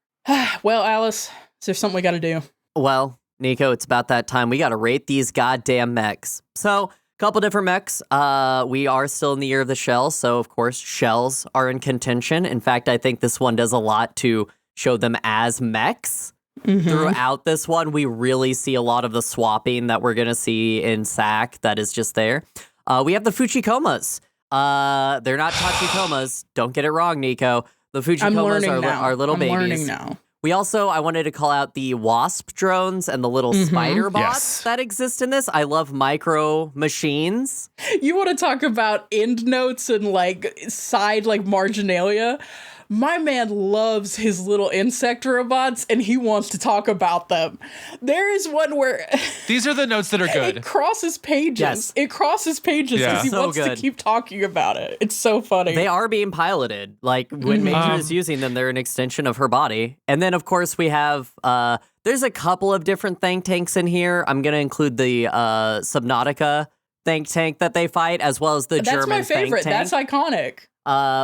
Well, Alice, is there something we got to do? Well, Niko, it's about that time. We got to rate these goddamn mechs. So, a couple different mechs. We are still in the year of the shell, so of course, shells are in contention. In fact, I think this one does a lot to show them as mechs. Mm-hmm. Throughout this one, we really see a lot of the swapping that we're going to see in SAC that is just there. We have the Fuchikomas. They're not Tachikomas. Don't get it wrong, Niko. The Fuchikomas are little babies. I'm learning now. I wanted to call out the wasp drones and the little spider bots that exist in this. I love micro machines. You want to talk about end notes and side marginalia? My man loves his little insect robots, and he wants to talk about them. There is one where... These are the notes that are good. It crosses pages. Yes. It crosses pages because he wants to keep talking about it. It's so funny. They are being piloted. When Major is using them, they're an extension of her body. And then, of course, we have... there's a couple of different think tanks in here. I'm going to include the Subnautica think tank that they fight, as well as the German think tank. That's my favorite. That's iconic.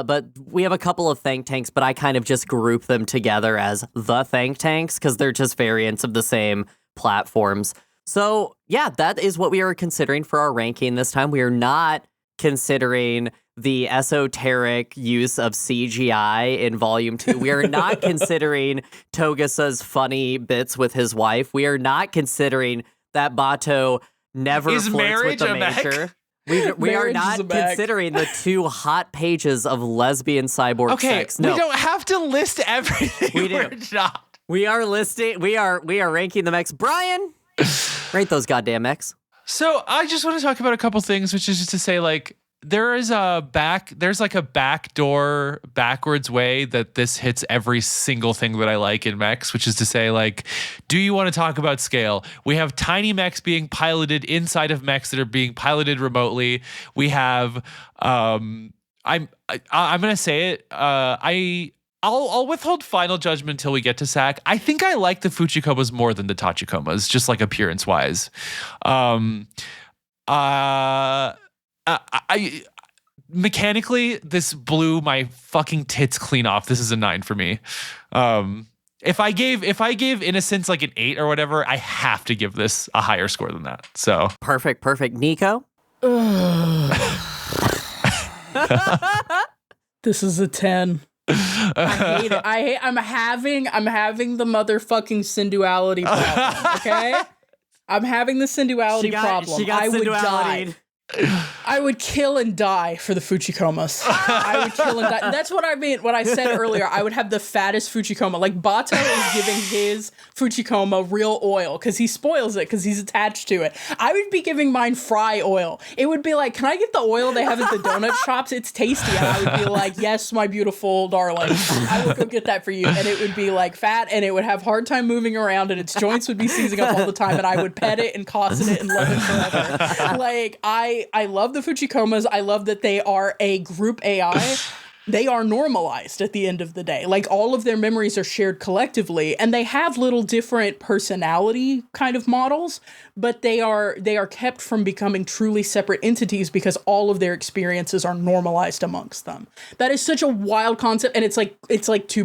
But we have a couple of think tanks, but I kind of just group them together as the think tanks because they're just variants of the same platforms. So yeah, that is what we are considering for our ranking this time. We are not considering the esoteric use of CGI in Volume 2. We are not considering Togusa's funny bits with his wife. We are not considering that Bato never flirts with the Major. We are not considering the 2 hot pages of lesbian cyborg sex. No. We don't have to list everything. We do. We are listing. We are ranking the mechs. Brian, rate those goddamn mechs. So I just want to talk about a couple things, which is just to say, there's a backdoor backwards way that this hits every single thing that I like in mechs, which is to say, do you want to talk about scale? We have tiny mechs being piloted inside of mechs that are being piloted remotely. We have, I'm gonna say it. I'll withhold final judgment until we get to SAC. I think I like the Fuchikomas more than the Tachikomas, just appearance wise. I mechanically, this blew my fucking tits clean off. This is a 9 for me. If I gave Innocence an 8 or whatever, I have to give this a higher score than that. So perfect. Niko? This is a 10. I hate it. I'm having the motherfucking sensuality problem. Okay, I'm having the sensuality problem. I would die. I would kill and die for the Fuchikomas. I would kill and die. That's what I mean when I said earlier, I would have the fattest Fuchikoma. Bato is giving his Fuchikoma real oil because he spoils it because he's attached to it. I would be giving mine fry oil. It would be can I get the oil they have at the donut shops? It's tasty. And I would be yes, my beautiful darling. I would go get that for you. And it would be fat and it would have hard time moving around and its joints would be seizing up all the time. And I would pet it and cosset it and love it forever. I love the Fuchikomas. I love that they are a group AI. They are normalized at the end of the day. All of their memories are shared collectively, and they have little different personality kind of models, but they are kept from becoming truly separate entities because all of their experiences are normalized amongst them. That is such a wild concept, and it's 2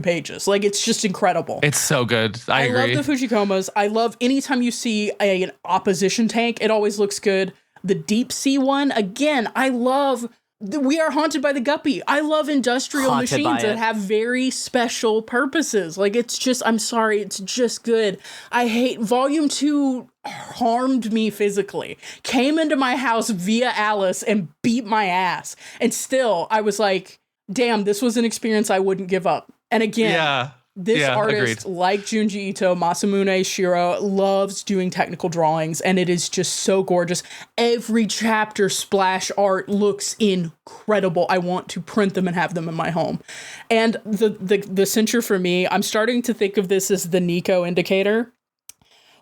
pages. It's just incredible. It's so good. I agree. I love the Fuchikomas. I love anytime you see an opposition tank, it always looks good. The deep sea one, again, I love We Are Haunted by the Guppy. I love industrial Haunted by machines that it. have very special purposes. Like, it's just, I'm sorry, it's just good. I hate Volume 2 harmed me physically. Came into my house via Alice and beat my ass. And still, I was like, damn, this was an experience I wouldn't give up. And again, this artist, agreed. like Junji Ito, Masamune Shiro, loves doing technical drawings, and it is just so gorgeous. Every chapter splash art looks incredible. I want to print them and have them in my home. And the censure for me, I'm starting to think of this as the Niko indicator.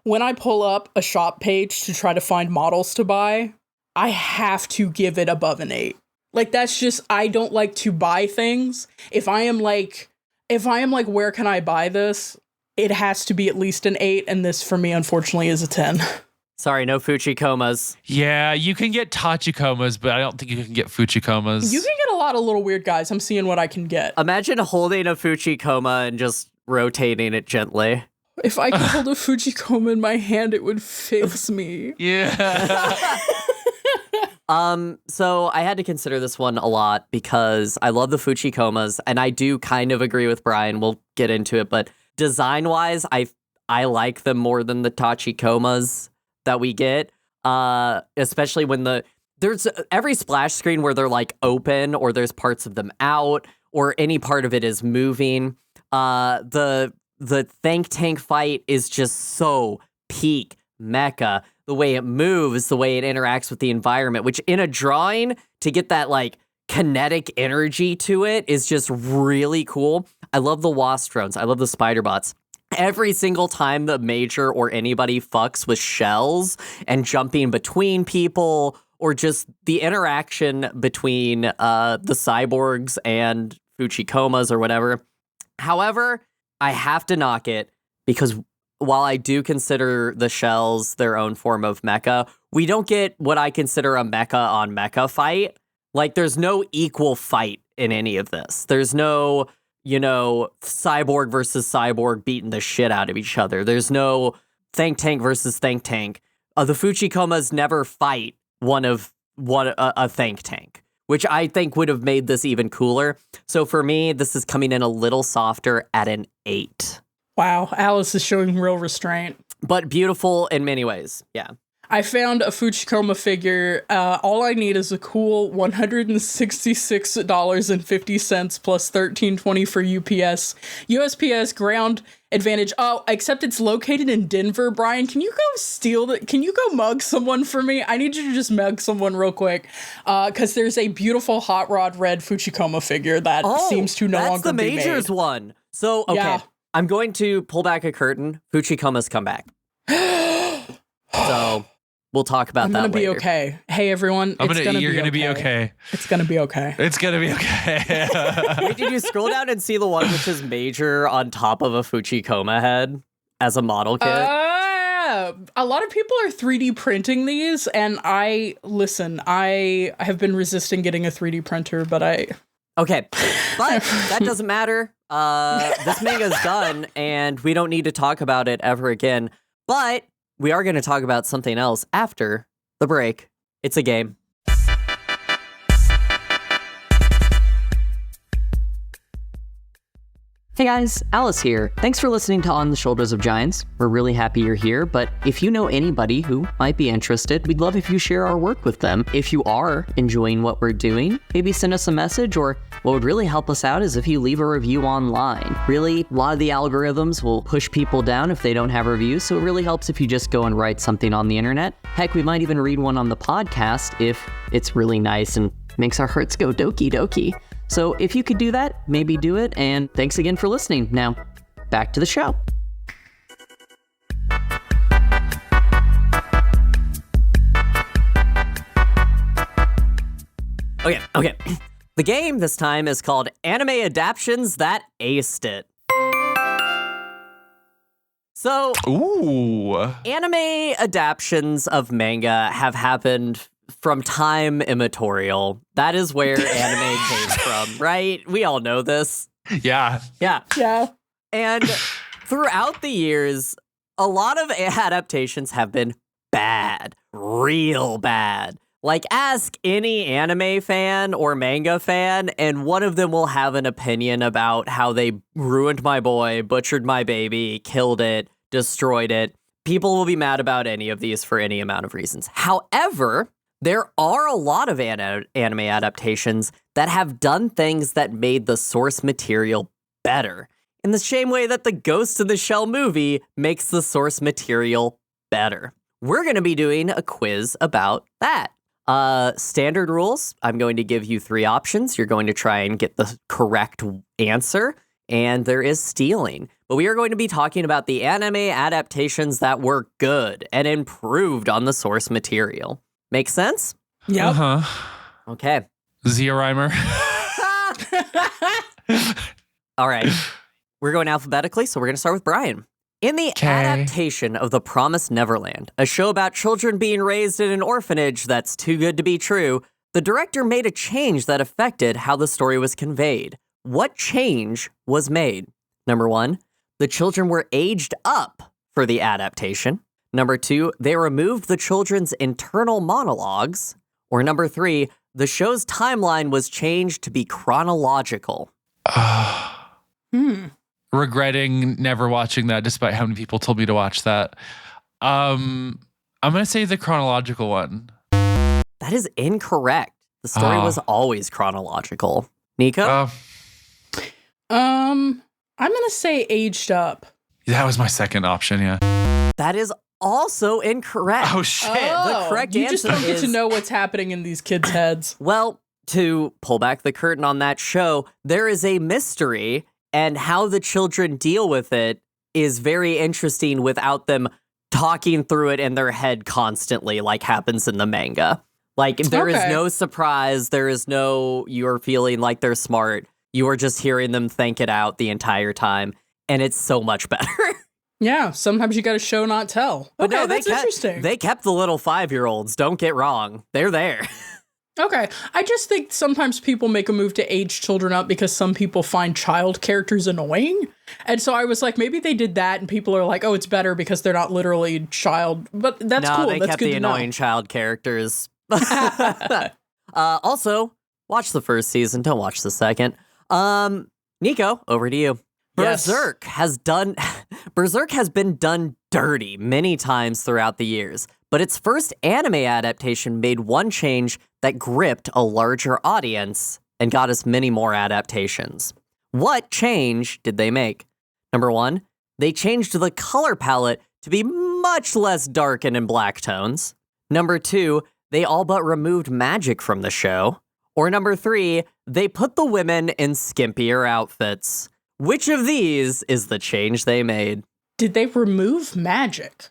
When I pull up a shop page to try to find models to buy, I have to give it above an 8. Like, that's just, I don't like to buy things. If I am like, where can I buy this? It has to be at least an 8, and this for me, unfortunately, is a 10. Sorry, no Fuchikomas. Yeah, you can get Tachikomas, but I don't think you can get Fuchikomas. You can get a lot of little weird guys. I'm seeing what I can get. Imagine holding a Fuchikoma and just rotating it gently. If I could hold a Fuchikoma in my hand, it would fix me. Yeah. So I had to consider this one a lot because I love the Fuchikomas, and I do kind of agree with Brian. We'll get into it, but design-wise, I like them more than the Tachikomas that we get. Especially when there's every splash screen where they're like open, or there's parts of them out, or any part of it is moving. The Think Tank fight is just so peak mecha. The way it moves, the way it interacts with the environment, which in a drawing, to get that like kinetic energy to it is just really cool. I love the wasp drones. I love the spider bots. Every single time the Major or anybody fucks with shells and jumping between people, or just the interaction between the cyborgs and Fuchikomas or whatever. However, I have to knock it because while I do consider the shells their own form of mecha, we don't get what I consider a mecha on mecha fight. Like, there's no equal fight in any of this. There's no, cyborg versus cyborg beating the shit out of each other. There's no Think Tank versus Think Tank. The Fuchikomas never fight a Think Tank, which I think would have made this even cooler. So for me, this is coming in a little softer at an 8. Wow, Alice is showing real restraint. But beautiful in many ways, yeah. I found a Fuchikoma figure. All I need is a cool $166.50 plus $13.20 for UPS. USPS ground advantage. Oh, except it's located in Denver. Brian, can you go Can you go mug someone for me? I need you to just mug someone real quick. Because there's a beautiful hot rod red Fuchikoma figure that seems to no longer be made. That's the Major's one. So, okay. Yeah. I'm going to pull back a curtain. Fuchikomas come back. So we'll talk about that later. I'm going to be okay. Hey, everyone. You're going to be okay. It's going to be okay. It's going to be okay. Wait, did you scroll down and see the one which is Major on top of a Fuchikoma head as a model kit? A lot of people are 3D printing these, and I have been resisting getting a 3D printer, but Okay, but that doesn't matter. This manga's done, and we don't need to talk about it ever again. But we are going to talk about something else after the break. It's a game. Hey guys, Alice here. Thanks for listening to On the Shoulders of Giants. We're really happy you're here, but if you know anybody who might be interested, we'd love if you share our work with them. If you are enjoying what we're doing, maybe send us a message, or what would really help us out is if you leave a review online. Really, a lot of the algorithms will push people down if they don't have reviews, so it really helps if you just go and write something on the internet. Heck, we might even read one on the podcast if it's really nice and makes our hearts go doki doki. So if you could do that, maybe do it, and thanks again for listening. Now, back to the show. Okay. The game this time is called Anime Adaptations That Aced It. So, anime adaptations of manga have happened from time immemorial. That is where anime came from, right? We all know this. Yeah. And throughout the years, a lot of adaptations have been bad, real bad. Like, ask any anime fan or manga fan, and one of them will have an opinion about how they ruined my boy, butchered my baby, killed it, destroyed it. People will be mad about any of these for any amount of reasons. However, there are a lot of anime adaptations that have done things that made the source material better, in the same way that the Ghost in the Shell movie makes the source material better. We're going to be doing a quiz about that. Standard rules, I'm going to give you 3 options. You're going to try and get the correct answer, and there is stealing. But we are going to be talking about the anime adaptations that were good and improved on the source material. Make sense? Yep. Uh-huh. Okay. Zia Rhymer. All right. We're going alphabetically, so we're going to start with Brian. In the adaptation of The Promised Neverland, a show about children being raised in an orphanage that's too good to be true, the director made a change that affected how the story was conveyed. What change was made? Number 1, the children were aged up for the adaptation. Number 2, they removed the children's internal monologues. Or number 3, the show's timeline was changed to be chronological. Regretting never watching that, despite how many people told me to watch that. I'm gonna say the chronological one. That is incorrect. The story was always chronological. Niko? I'm gonna say aged up. That was my second option, yeah. That is also incorrect. Oh, shit. The correct you answer just don't get is, to know what's happening in these kids' heads. well, to pull back the curtain on that show, there is a mystery, and how the children deal with it is very interesting without them talking through it in their head constantly, like happens in the manga. Like, there is no surprise. There is no, you're feeling like they're smart. You are just hearing them think it out the entire time. And it's so much better. Yeah, sometimes you gotta show, not tell. But Okay, no, that's interesting. They kept the little 5-year-olds. Don't get wrong. They're there. Okay, I just think sometimes people make a move to age children up because some people find child characters annoying. And so I was like, maybe they did that and people are like, oh, it's better because they're not literally child. But that's cool. They That's kept good the to annoying know. child characters. Also, watch the first season. Don't watch the second. Niko, over to you. Yes. Berserk has been done dirty many times throughout the years, but its first anime adaptation made one change that gripped a larger audience and got us many more adaptations. What change did they make? Number 1, they changed the color palette to be much less dark and in black tones. Number 2, they all but removed magic from the show. Or number 3, they put the women in skimpier outfits. Which of these is the change they made? Did they remove magic?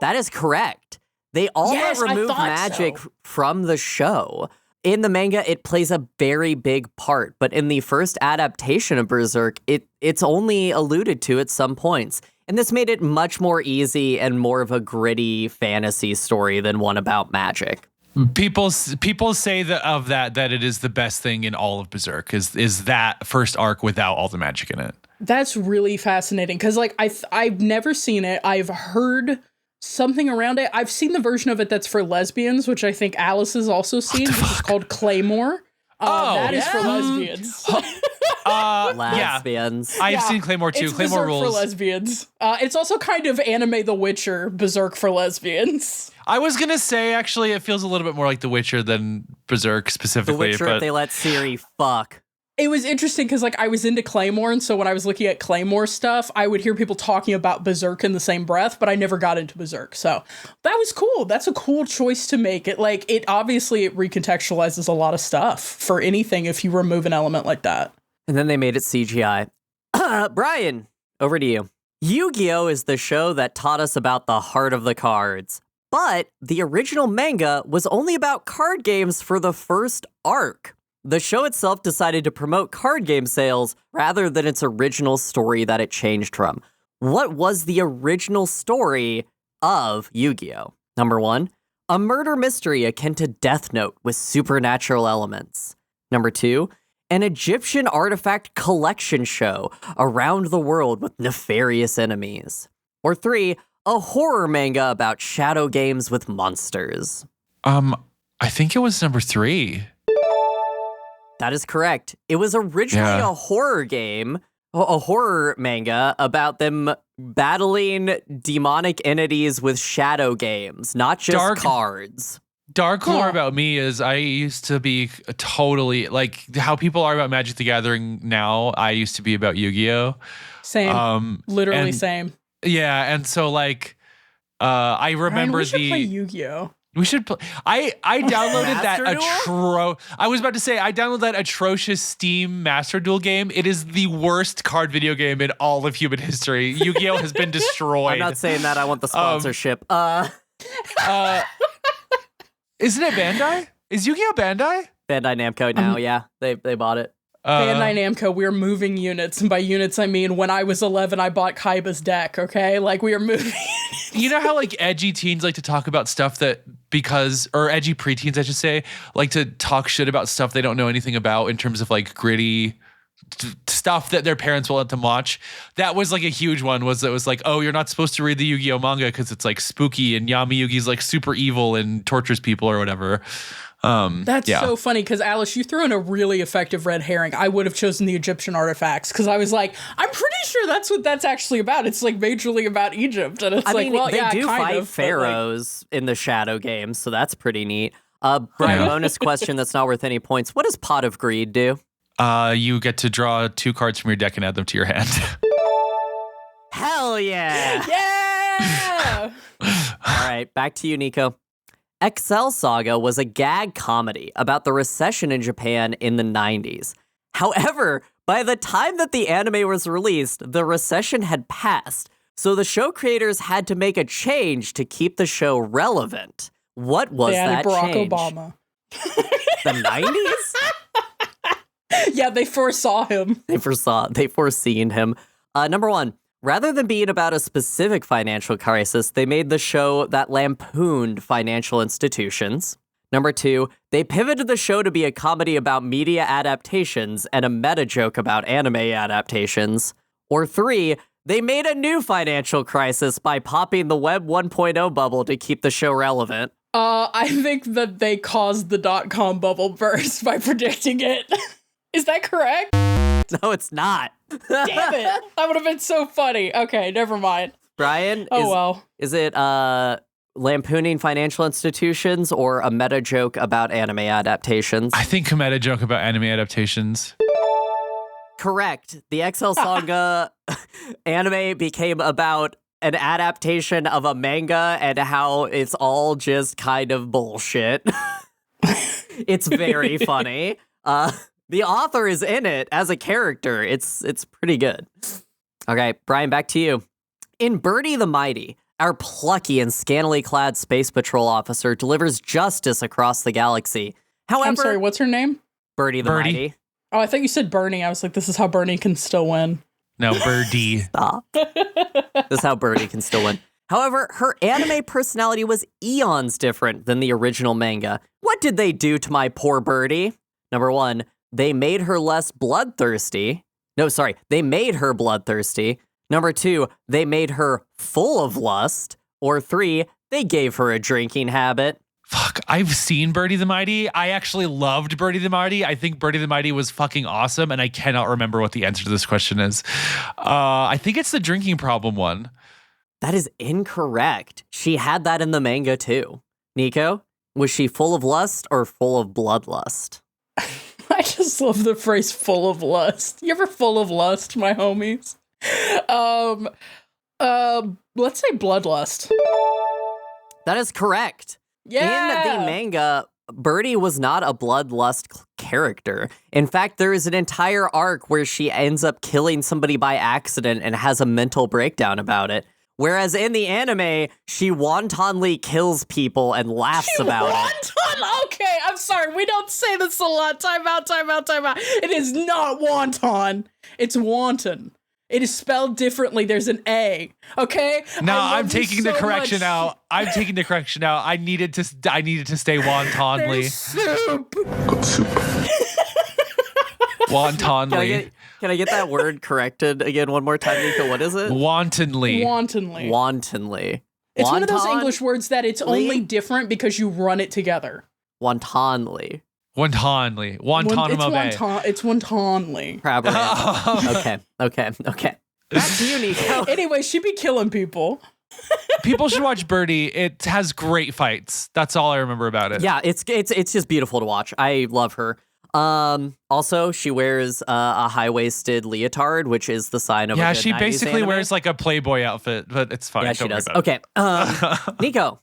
That is correct. They all Yes, but I removed thought magic so. from the show. In the manga, it plays a very big part, but in the first adaptation of Berserk, it's only alluded to at some points. And this made it much more easy and more of a gritty fantasy story than one about magic. People say that it is the best thing in all of Berserk is that first arc without all the magic in it. That's really fascinating because, like, I've never seen it. I've heard something around it. I've seen the version of it that's for lesbians, which I think Alice has also seen, which is called Claymore. That is for lesbians. Lesbians. Yeah. I've seen Claymore too. It's Claymore Berserk rules. for lesbians. It's also kind of anime The Witcher, Berserk for lesbians. I was gonna say actually, it feels a little bit more like The Witcher than Berserk The specifically. Witcher, but if they let Ciri fuck. It was interesting because, like, I was into Claymore, and so when I was looking at Claymore stuff, I would hear people talking about Berserk in the same breath, but I never got into Berserk. So that was cool. That's a cool choice to make. It obviously it recontextualizes a lot of stuff for anything if you remove an element like that. And then they made it CGI. Brian, over to you. Yu-Gi-Oh! Is the show that taught us about the heart of the cards. But the original manga was only about card games for the first arc. The show itself decided to promote card game sales rather than its original story that it changed from. What was the original story of Yu-Gi-Oh? Number 1, a murder mystery akin to Death Note with supernatural elements. Number 2, an Egyptian artifact collection show around the world with nefarious enemies. Or 3, a horror manga about shadow games with monsters. I think it was number 3. That is correct. It was originally a horror game, a horror manga about them battling demonic entities with shadow games, not just cards. Dark lore about me is I used to be totally like how people are about Magic the Gathering now. I used to be about Yu-Gi-Oh! Same. Literally same. Yeah, and so like I remember we should play Yu-Gi-Oh! We should play. I downloaded that I was about to say I downloaded that atrocious Steam Master Duel game. It is the worst card video game in all of human history. Yu-Gi-Oh! Has been destroyed. I'm not saying that. I want the sponsorship. Isn't it Bandai? Is Yu-Gi-Oh! Bandai? Bandai Namco now. Yeah, they bought it. Bandai Namco, we're moving units. And by units, I mean when I was 11, I bought Kaiba's deck, okay? Like, we are moving. You know how, like, edgy teens like to talk about stuff or edgy preteens, I should say, like to talk shit about stuff they don't know anything about in terms of, like, gritty stuff that their parents will let them watch. That was, like, a huge one. It was like, oh, you're not supposed to read the Yu-Gi-Oh! Manga because it's, like, spooky and Yami Yugi's, like, super evil and tortures people or whatever. That's so funny because Alice, you threw in a really effective red herring. I would have chosen the Egyptian artifacts because I was like, I'm pretty sure that's what that's actually about. It's like majorly about Egypt, and it's they do fight pharaohs in the shadow games, so that's pretty neat. Brian, bonus question that's not worth any points. What does Pot of Greed do? You get to draw 2 cards from your deck and add them to your hand. Hell yeah! Yeah! All right, back to you, Niko. Excel Saga was a gag comedy about the recession in Japan in the 90s. However, by the time that the anime was released, the recession had passed, so the show creators had to make a change to keep the show relevant. What was that Barack change? Obama. The 90s? Yeah, they foresaw him. They foreseen him. Number 1. Rather than being about a specific financial crisis, they made the show that lampooned financial institutions. Number 2, they pivoted the show to be a comedy about media adaptations and a meta joke about anime adaptations. Or 3, they made a new financial crisis by popping the Web 1.0 bubble to keep the show relevant. I think that they caused the .com bubble burst by predicting it. Is that correct? No, it's not. Damn it. That would have been so funny. Okay, never mind. Brian, well. Is it lampooning financial institutions or a meta joke about anime adaptations? I think a meta joke about anime adaptations. Correct. The XL Saga anime became about an adaptation of a manga and how it's all just kind of bullshit. It's very funny. The author is in it as a character. It's pretty good. Okay, Brian, back to you. In Birdie the Mighty, our plucky and scantily clad space patrol officer delivers justice across the galaxy. However, I'm sorry, what's her name? Birdie the Mighty. Oh, I thought you said Bernie. I was like, this is how Bernie can still win. No, Birdie. Stop. This is how Birdie can still win. However, her anime personality was eons different than the original manga. What did they do to my poor Birdie? Number 1, they made her less bloodthirsty. No, sorry, they made her bloodthirsty. Number 2, they made her full of lust. Or 3, they gave her a drinking habit. Fuck, I've seen Birdie the Mighty. I actually loved Birdie the Mighty. I think Birdie the Mighty was fucking awesome, and I cannot remember what the answer to this question is. I think it's the drinking problem one. That is incorrect. She had that in the manga too. Niko, was she full of lust or full of bloodlust? I just love the phrase full of lust. You ever full of lust, my homies? Let's say bloodlust. That is correct. Yeah. In the manga, Birdie was not a bloodlust character. In fact, there is an entire arc where she ends up killing somebody by accident and has a mental breakdown about it. Whereas in the anime, she wantonly kills people and laughs about it. Okay, I'm sorry. We don't say this a lot. Time out. It is not wonton. It's wanton. It is spelled differently. There's an A. Okay? No, I'm taking the correction out. I'm taking the correction out. I needed to stay wantonly. Soup. Wantonly. Can I get that word corrected again one more time, Niko? What is it? Wantonly. Wantonly. Wantonly. It's one of those Wonton? English words that it's only different because you run it together. Wontonly. Wontonly. Guantanamo Bay. It's wontonly. Crab ranch. Okay. Back to you, Niko. Anyway, she be killing people. People should watch Birdie. It has great fights. That's all I remember about it. Yeah, it's just beautiful to watch. I love her. Also, she wears a high-waisted leotard, which is the sign of a good she 90s basically anime. wears like a Playboy outfit, but it's fine. Yeah, she Don't worry does. about it. Okay, Niko.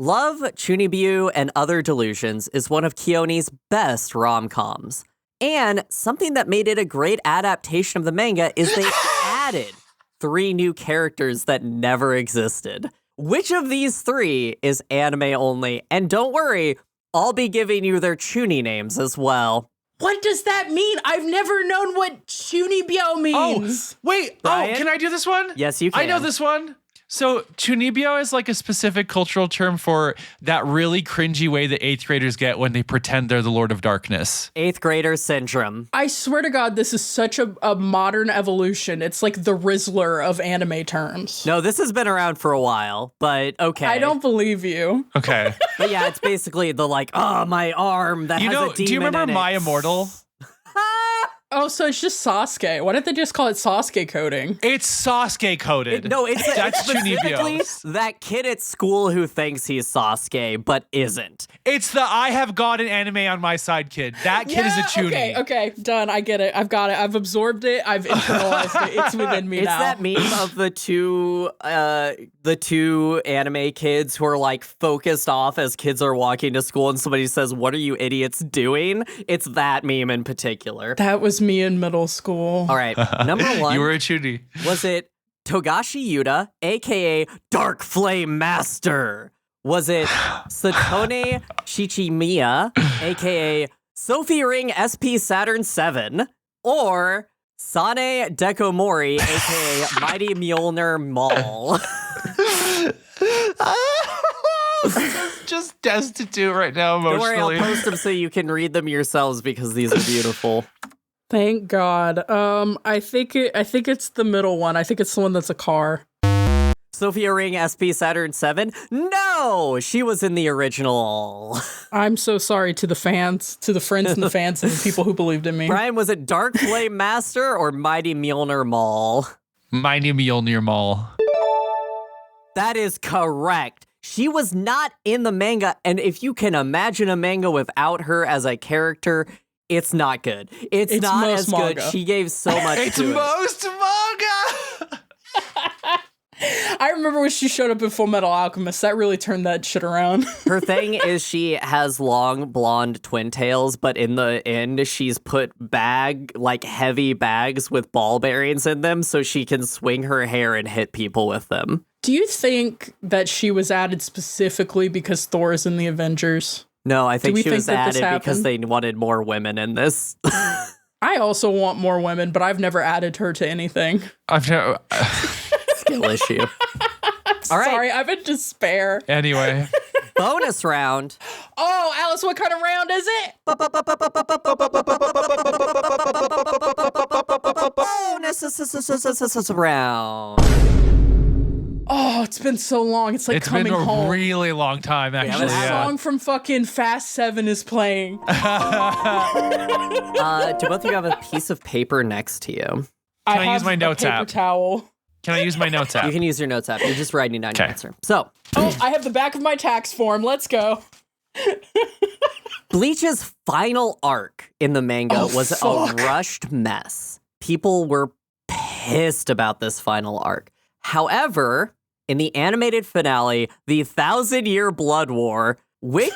Love, Chunibyo, and Other Delusions is one of Keone's best rom-coms. And something that made it a great adaptation of the manga is they added 3 new characters that never existed. Which of these 3 is anime only? And don't worry, I'll be giving you their Chuni names as well. What does that mean? I've never known what Chunibyo means. Wait. Brian? Oh, can I do this one? Yes, you can. I know this one. So chunibyo is like a specific cultural term for that really cringy way that 8th graders get when they pretend they're the Lord of Darkness. 8th grader syndrome. I swear to God, this is such a modern evolution. It's like the Rizzler of anime terms. No, this has been around for a while, but okay. I don't believe you. Okay. But yeah, it's basically the like, oh, my arm that has a demon do you remember in it. My Immortal? Oh, so it's just Sasuke. Why didn't they just call it Sasuke coding? It's Sasuke coded. No, it's That's specifically Chunibyo. that kid at school who thinks he's Sasuke, but isn't. It's the I have God and anime on my side kid. That kid is a chuni. Okay, done. I get it. I've got it. I've absorbed it. I've internalized it. It's within me It's now. that meme of the two anime kids who are like focused off as kids are walking to school and somebody says, "What are you idiots doing?" It's that meme in particular. That was me in middle school. All right, number 1. You were a chuni. Was it Togashi Yuta, aka Dark Flame Master? Was it Satone Shichimiya, aka Sophie Ring SP Saturn 7? Or Sane Dekomori, aka Mighty Mjolnir Maul? Just destitute right now Don't worry, emotionally. I'll post them so you can read them yourselves because these are beautiful. Thank God. I think it's the middle one. I think it's the one that's a car. Sophia Ring SP Saturn 7? No! She was in the original. I'm so sorry to the fans, to the friends and the fans and the people who believed in me. Brian, was it Dark Flame Master or Mighty Mjolnir Maul? Mighty Mjolnir Maul. That is correct. She was not in the manga, and if you can imagine a manga without her as a character, it's not good. It's not most as good. manga. She gave so much It's to it. most manga. I remember when she showed up in Full Metal Alchemist. That really turned that shit around. Her thing is she has long blonde twin tails, but in the end, she's put heavy bags with ball bearings in them so she can swing her hair and hit people with them. Do you think that she was added specifically because Thor is in the Avengers? No, I think we she was think that this added because happened? they wanted more women in this. I also want more women, but I've never added her to anything. I've never. Skill issue. All right. Sorry, I'm in despair. Anyway. Bonus round. Oh, Alice, what kind of round is it? Bonus round. Oh, it's been so long. It's like It's coming been a home. really long time, actually. The song from fucking Fast 7 is playing. Do both of you have a piece of paper next to you? I I have use my a notes paper app? towel. Can I use my notes app? You can use your notes app. You're just writing down your Okay. answer. So, Oh, I have the back of my tax form. Let's go. Bleach's final arc in the manga was fuck. a rushed mess. People were pissed about this final arc. However, in the animated finale, the 1,000-Year Blood War, which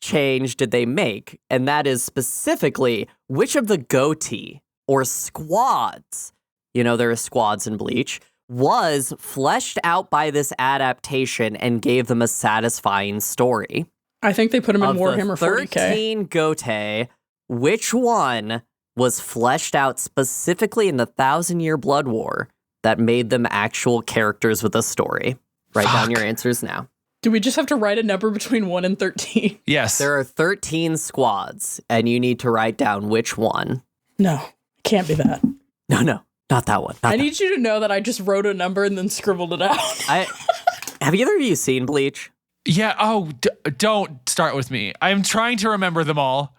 change did they make? And that is specifically, which of the goatee or squads, there are squads in Bleach, was fleshed out by this adaptation and gave them a satisfying story? I think they put him in Of the Warhammer 40K. 13 goatee, which one was fleshed out specifically in the 1,000-Year Blood War that made them actual characters with a story? Write down your answers now. Do we just have to write a number between 1 and 13? Yes. There are 13 squads, and you need to write down which one. No, it can't be that. No, not that one. Not I that need you to know that I just wrote a number and then scribbled it out. Have either of you seen Bleach? Yeah. Oh, don't start with me. I'm trying to remember them all.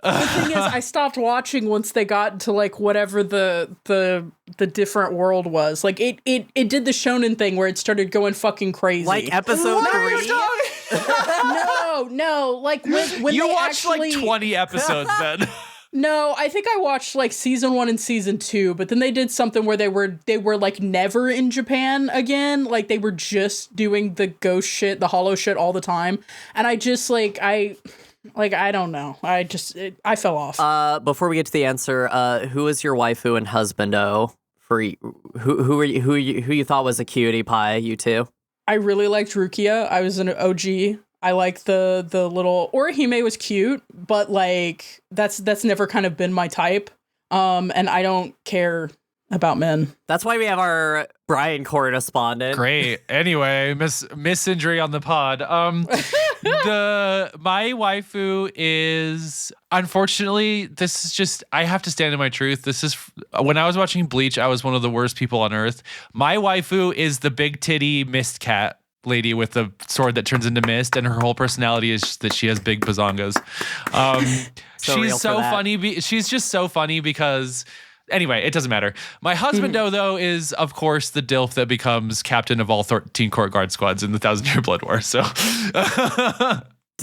The thing is, I stopped watching once they got to like whatever the different world was. Like it did the shonen thing where it started going fucking crazy. Like episode 3? No. Like when you they watched actually, like 20 episodes then. No, I think I watched like season 1 and season 2, but then they did something where they were like never in Japan again. Like they were just doing the ghost shit, the hollow shit all the time. And I just I don't know. I fell off. Before we get to the answer, who is your waifu and husbando for who you thought was a cutie pie, you two? I really liked Rukia. I was an OG. I like the little Orihime was cute, but like that's never kind of been my type. And I don't care about men. That's why we have our Brian correspondent. Great. Anyway, Miss Injury on the pod. My waifu is, unfortunately, this is just, I have to stand in my truth. This is, when I was watching Bleach, I was one of the worst people on earth. My waifu is the big titty mist cat lady with the sword that turns into mist, and her whole personality is just that she has big bazongas. She's so funny. She's just so funny because, anyway, it doesn't matter. My husband, though, is, of course, the DILF that becomes captain of all 13 court guard squads in the 1,000-Year Blood War. So,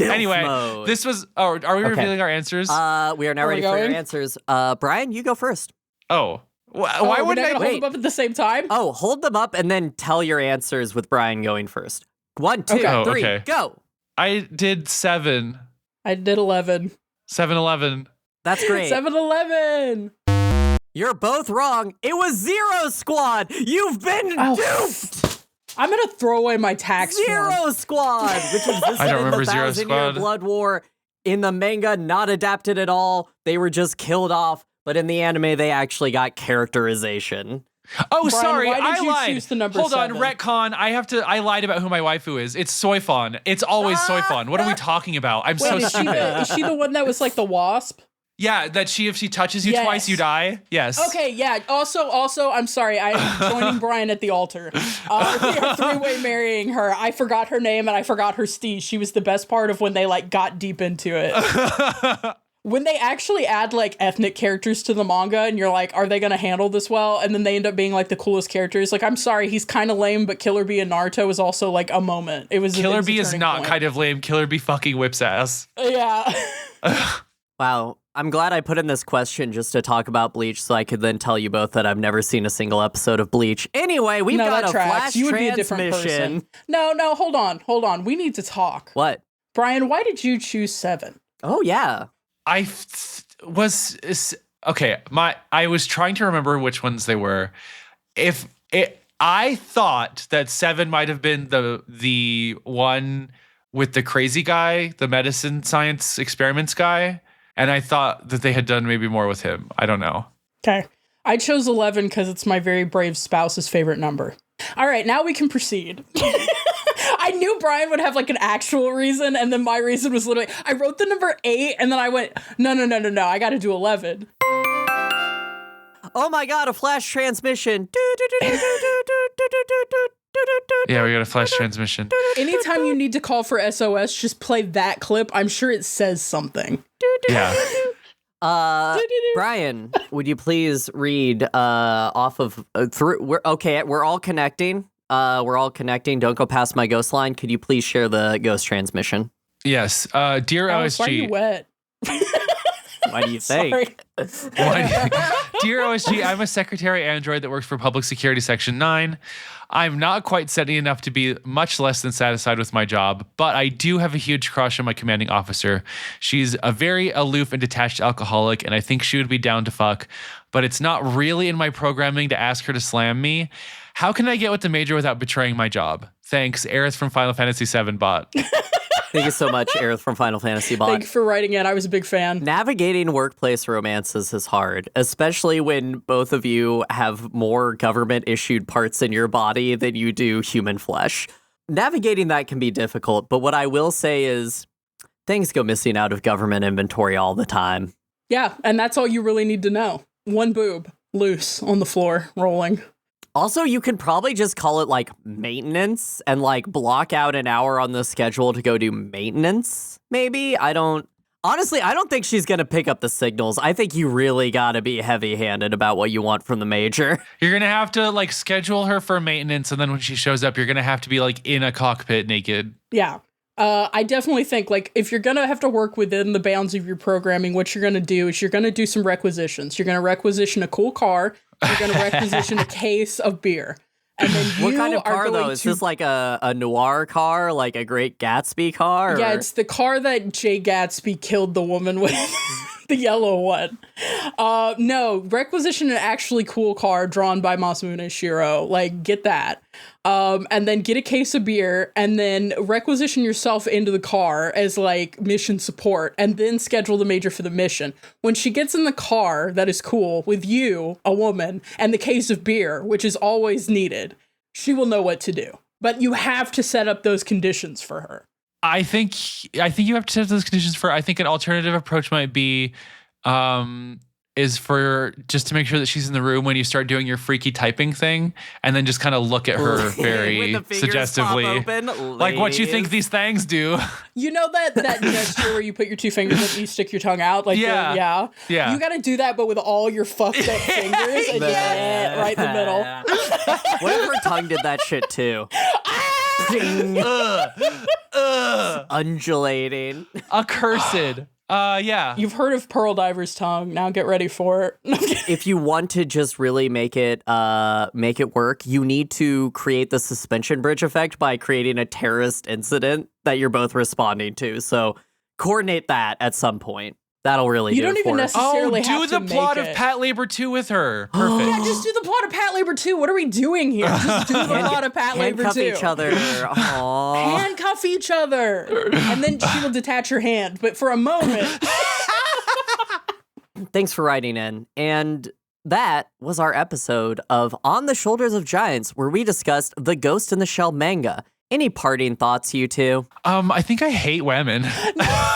anyway, mode. This was. Oh, are we revealing our answers? We are now ready for your answers. Brian, you go first. Oh. Why wouldn't I hold them up at the same time? Oh, hold them up and then tell your answers with Brian going first. 1, 2, 3, go. I did 7. I did 11. 7-11. That's great. 7-11. You're both wrong. It was Zero Squad. You've been duped. I'm gonna throw away my tax Zero form. Squad, which existed I don't in remember the Zero 1,000-Year Squad. Blood War. In the manga, not adapted at all. They were just killed off. But in the anime, they actually got characterization. Oh, Brian, sorry, why did I you lied. choose the number Hold 7? on, retcon. I lied about who my waifu is. It's Soifon. It's always Soifon. What are we talking about? I'm so Wait, is she the one that was like the wasp? Yeah, that if she touches you Yes. twice, you die. Yes. Okay, yeah. Also, I'm sorry. I'm joining Brian at the altar. We are three-way marrying her. I forgot her name and I forgot her steez. She was the best part of when they like got deep into it. When they actually add like ethnic characters to the manga and you're like, are they going to handle this well? And then they end up being like the coolest characters. Like, I'm sorry, he's kind of lame, but Killer Bee and Naruto is also like a moment. It was Killer it's a Bee is turning not point. kind of lame. Killer Bee fucking whips ass. Yeah. Wow. I'm glad I put in this question just to talk about Bleach so I could then tell you both that I've never seen a single episode of Bleach. Anyway, we've got a flash You would be a different transmission. person. No, hold on. We need to talk. What? Brian, why did you choose 7? Oh, yeah. I was trying to remember which ones they were. I thought that 7 might have been the one with the crazy guy, the medicine science experiments guy, and I thought that they had done maybe more with him. I don't know. Okay. I chose 11 because it's my very brave spouse's favorite number. All right, now we can proceed. I knew Brian would have like an actual reason, and then my reason was literally, I wrote the number 8, and then I went, no, I gotta do 11. Oh my god, a flash transmission. Yeah, we got a flash transmission. Anytime you need to call for SOS, just play that clip. I'm sure it says something. Yeah. Brian, would you please read off of through? We're all connecting. Don't go past my ghost line. Could you please share the ghost transmission? Yes. Dear Alex, OSG. why are you wet? Why do you think? Sorry. Dear OSG, I'm a secretary android that works for Public Security Section 9. I'm not quite sexy enough to be much less than satisfied with my job, but I do have a huge crush on my commanding officer. She's a very aloof and detached alcoholic, and I think she would be down to fuck, but it's not really in my programming to ask her to slam me. How can I get with the major without betraying my job? Thanks, Aerith from Final Fantasy VII bot. Thank you so much, Aerith from Final Fantasy Bot. Thank you for writing in. I was a big fan. Navigating workplace romances is hard, especially when both of you have more government-issued parts in your body than you do human flesh. Navigating that can be difficult, but what I will say is things go missing out of government inventory all the time. Yeah, and that's all you really need to know. One boob, loose, on the floor, rolling. Also, you can probably just call it like maintenance and like block out an hour on the schedule to go do maintenance. Maybe. Honestly, I don't think she's going to pick up the signals. I think you really got to be heavy-handed about what you want from the major. You're going to have to like schedule her for maintenance. And then when she shows up, you're going to have to be like in a cockpit naked. Yeah. I definitely think, like, if you're going to have to work within the bounds of your programming, what you're going to do is you're going to do some requisitions. You're going to requisition a cool car. You're going to requisition a case of beer. And then What kind of car, though? Is this like a noir car, like a Great Gatsby car? Yeah, or? it's the car that Jay Gatsby killed the woman with. The yellow one. No, requisition an actually cool car drawn by Masamune Shiro. Like, get that. And then get a case of beer, and then requisition yourself into the car as, like, mission support, and then schedule the major for the mission. When she gets in the car that is cool with you, a woman, and the case of beer, which is always needed, she will know what to do. But you have to set up those conditions for her. I think you have to set those conditions for. I think an alternative approach might be, is for just to make sure that she's in the room when you start doing your freaky typing thing, and then just kind of look at her very suggestively, like what you think these things do. You know that gesture where you put your two fingers up and you stick your tongue out, like yeah. You got to do that, but with all your fucked up fingers and right in the middle. What if her tongue did that shit too? Undulating. Accursed. Yeah. You've heard of Pearl Diver's tongue. Now get ready for it. If you want to just really make it work, you need to create the suspension bridge effect by creating a terrorist incident that you're both responding to. So coordinate that at some point. That'll really you do don't it even for necessarily do have to the plot make of it. Pat Labor 2 with her. Perfect. Yeah, just do the plot of Pat Labor 2. What are we doing here? Just do the plot of Pat Labor 2. Handcuff each other. Aww. Handcuff each other. And then she will detach her hand. But for a moment. Thanks for writing in. And that was our episode of On the Shoulders of Giants, where we discussed the Ghost in the Shell manga. Any parting thoughts, you two? I think I hate women. No!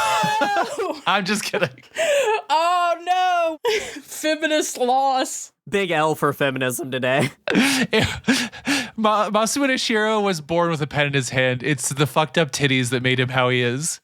I'm just kidding. Oh, no. Feminist loss. Big L for feminism today. Masamune Shiro was born with a pen in his hand. It's the fucked up titties that made him how he is.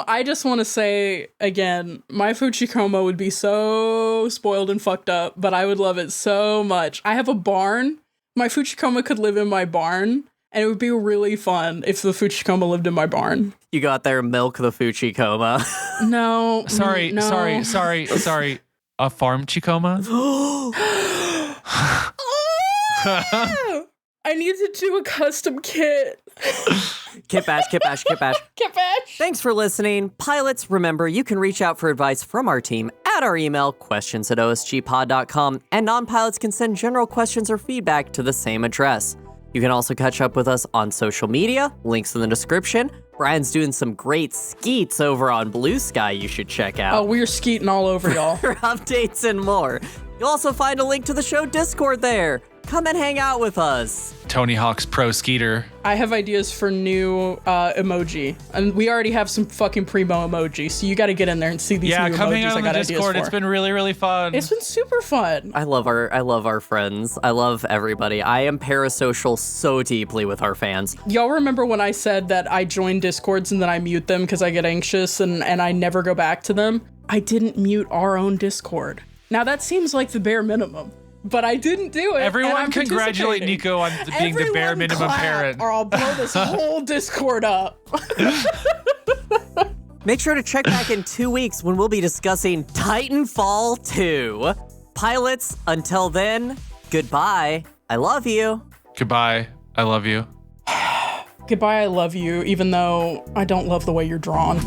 I just want to say again, my Fuchikoma would be so spoiled and fucked up, but I would love it so much. I have a barn. My Fuchikoma could live in my barn, and it would be really fun if the Fuchikoma lived in my barn. You got there, milk the Fuchikoma. No. Sorry. A farm Chikoma? I need to do a custom kit. Kit bash. Kit bash. Thanks for listening. Pilots, remember, you can reach out for advice from our team at our email, questions@osgpod.com, and non-pilots can send general questions or feedback to the same address. You can also catch up with us on social media, links in the description. Brian's doing some great skeets over on Blue Sky you should check out. Oh, we're skeeting all over y'all. For updates and more. You'll also find a link to the show Discord there. Come and hang out with us. Tony Hawk's Pro Skeeter. I have ideas for new emoji, and we already have some fucking primo emoji, so you got to get in there and see these new come hang emojis out I on got the ideas Discord. for. It's been really, really fun. It's been super fun. I love our friends. I love everybody. I am parasocial so deeply with our fans. Y'all remember when I said that I join Discords and then I mute them because I get anxious and I never go back to them? I didn't mute our own Discord. Now that seems like the bare minimum, but I didn't do it. Everyone congratulate Niko on being the bare minimum parent. Or I'll blow this whole Discord up. Make sure to check back in 2 weeks when we'll be discussing Titanfall 2. Pilots, until then, goodbye. I love you. Goodbye. I love you. Goodbye, I love you, even though I don't love the way you're drawn.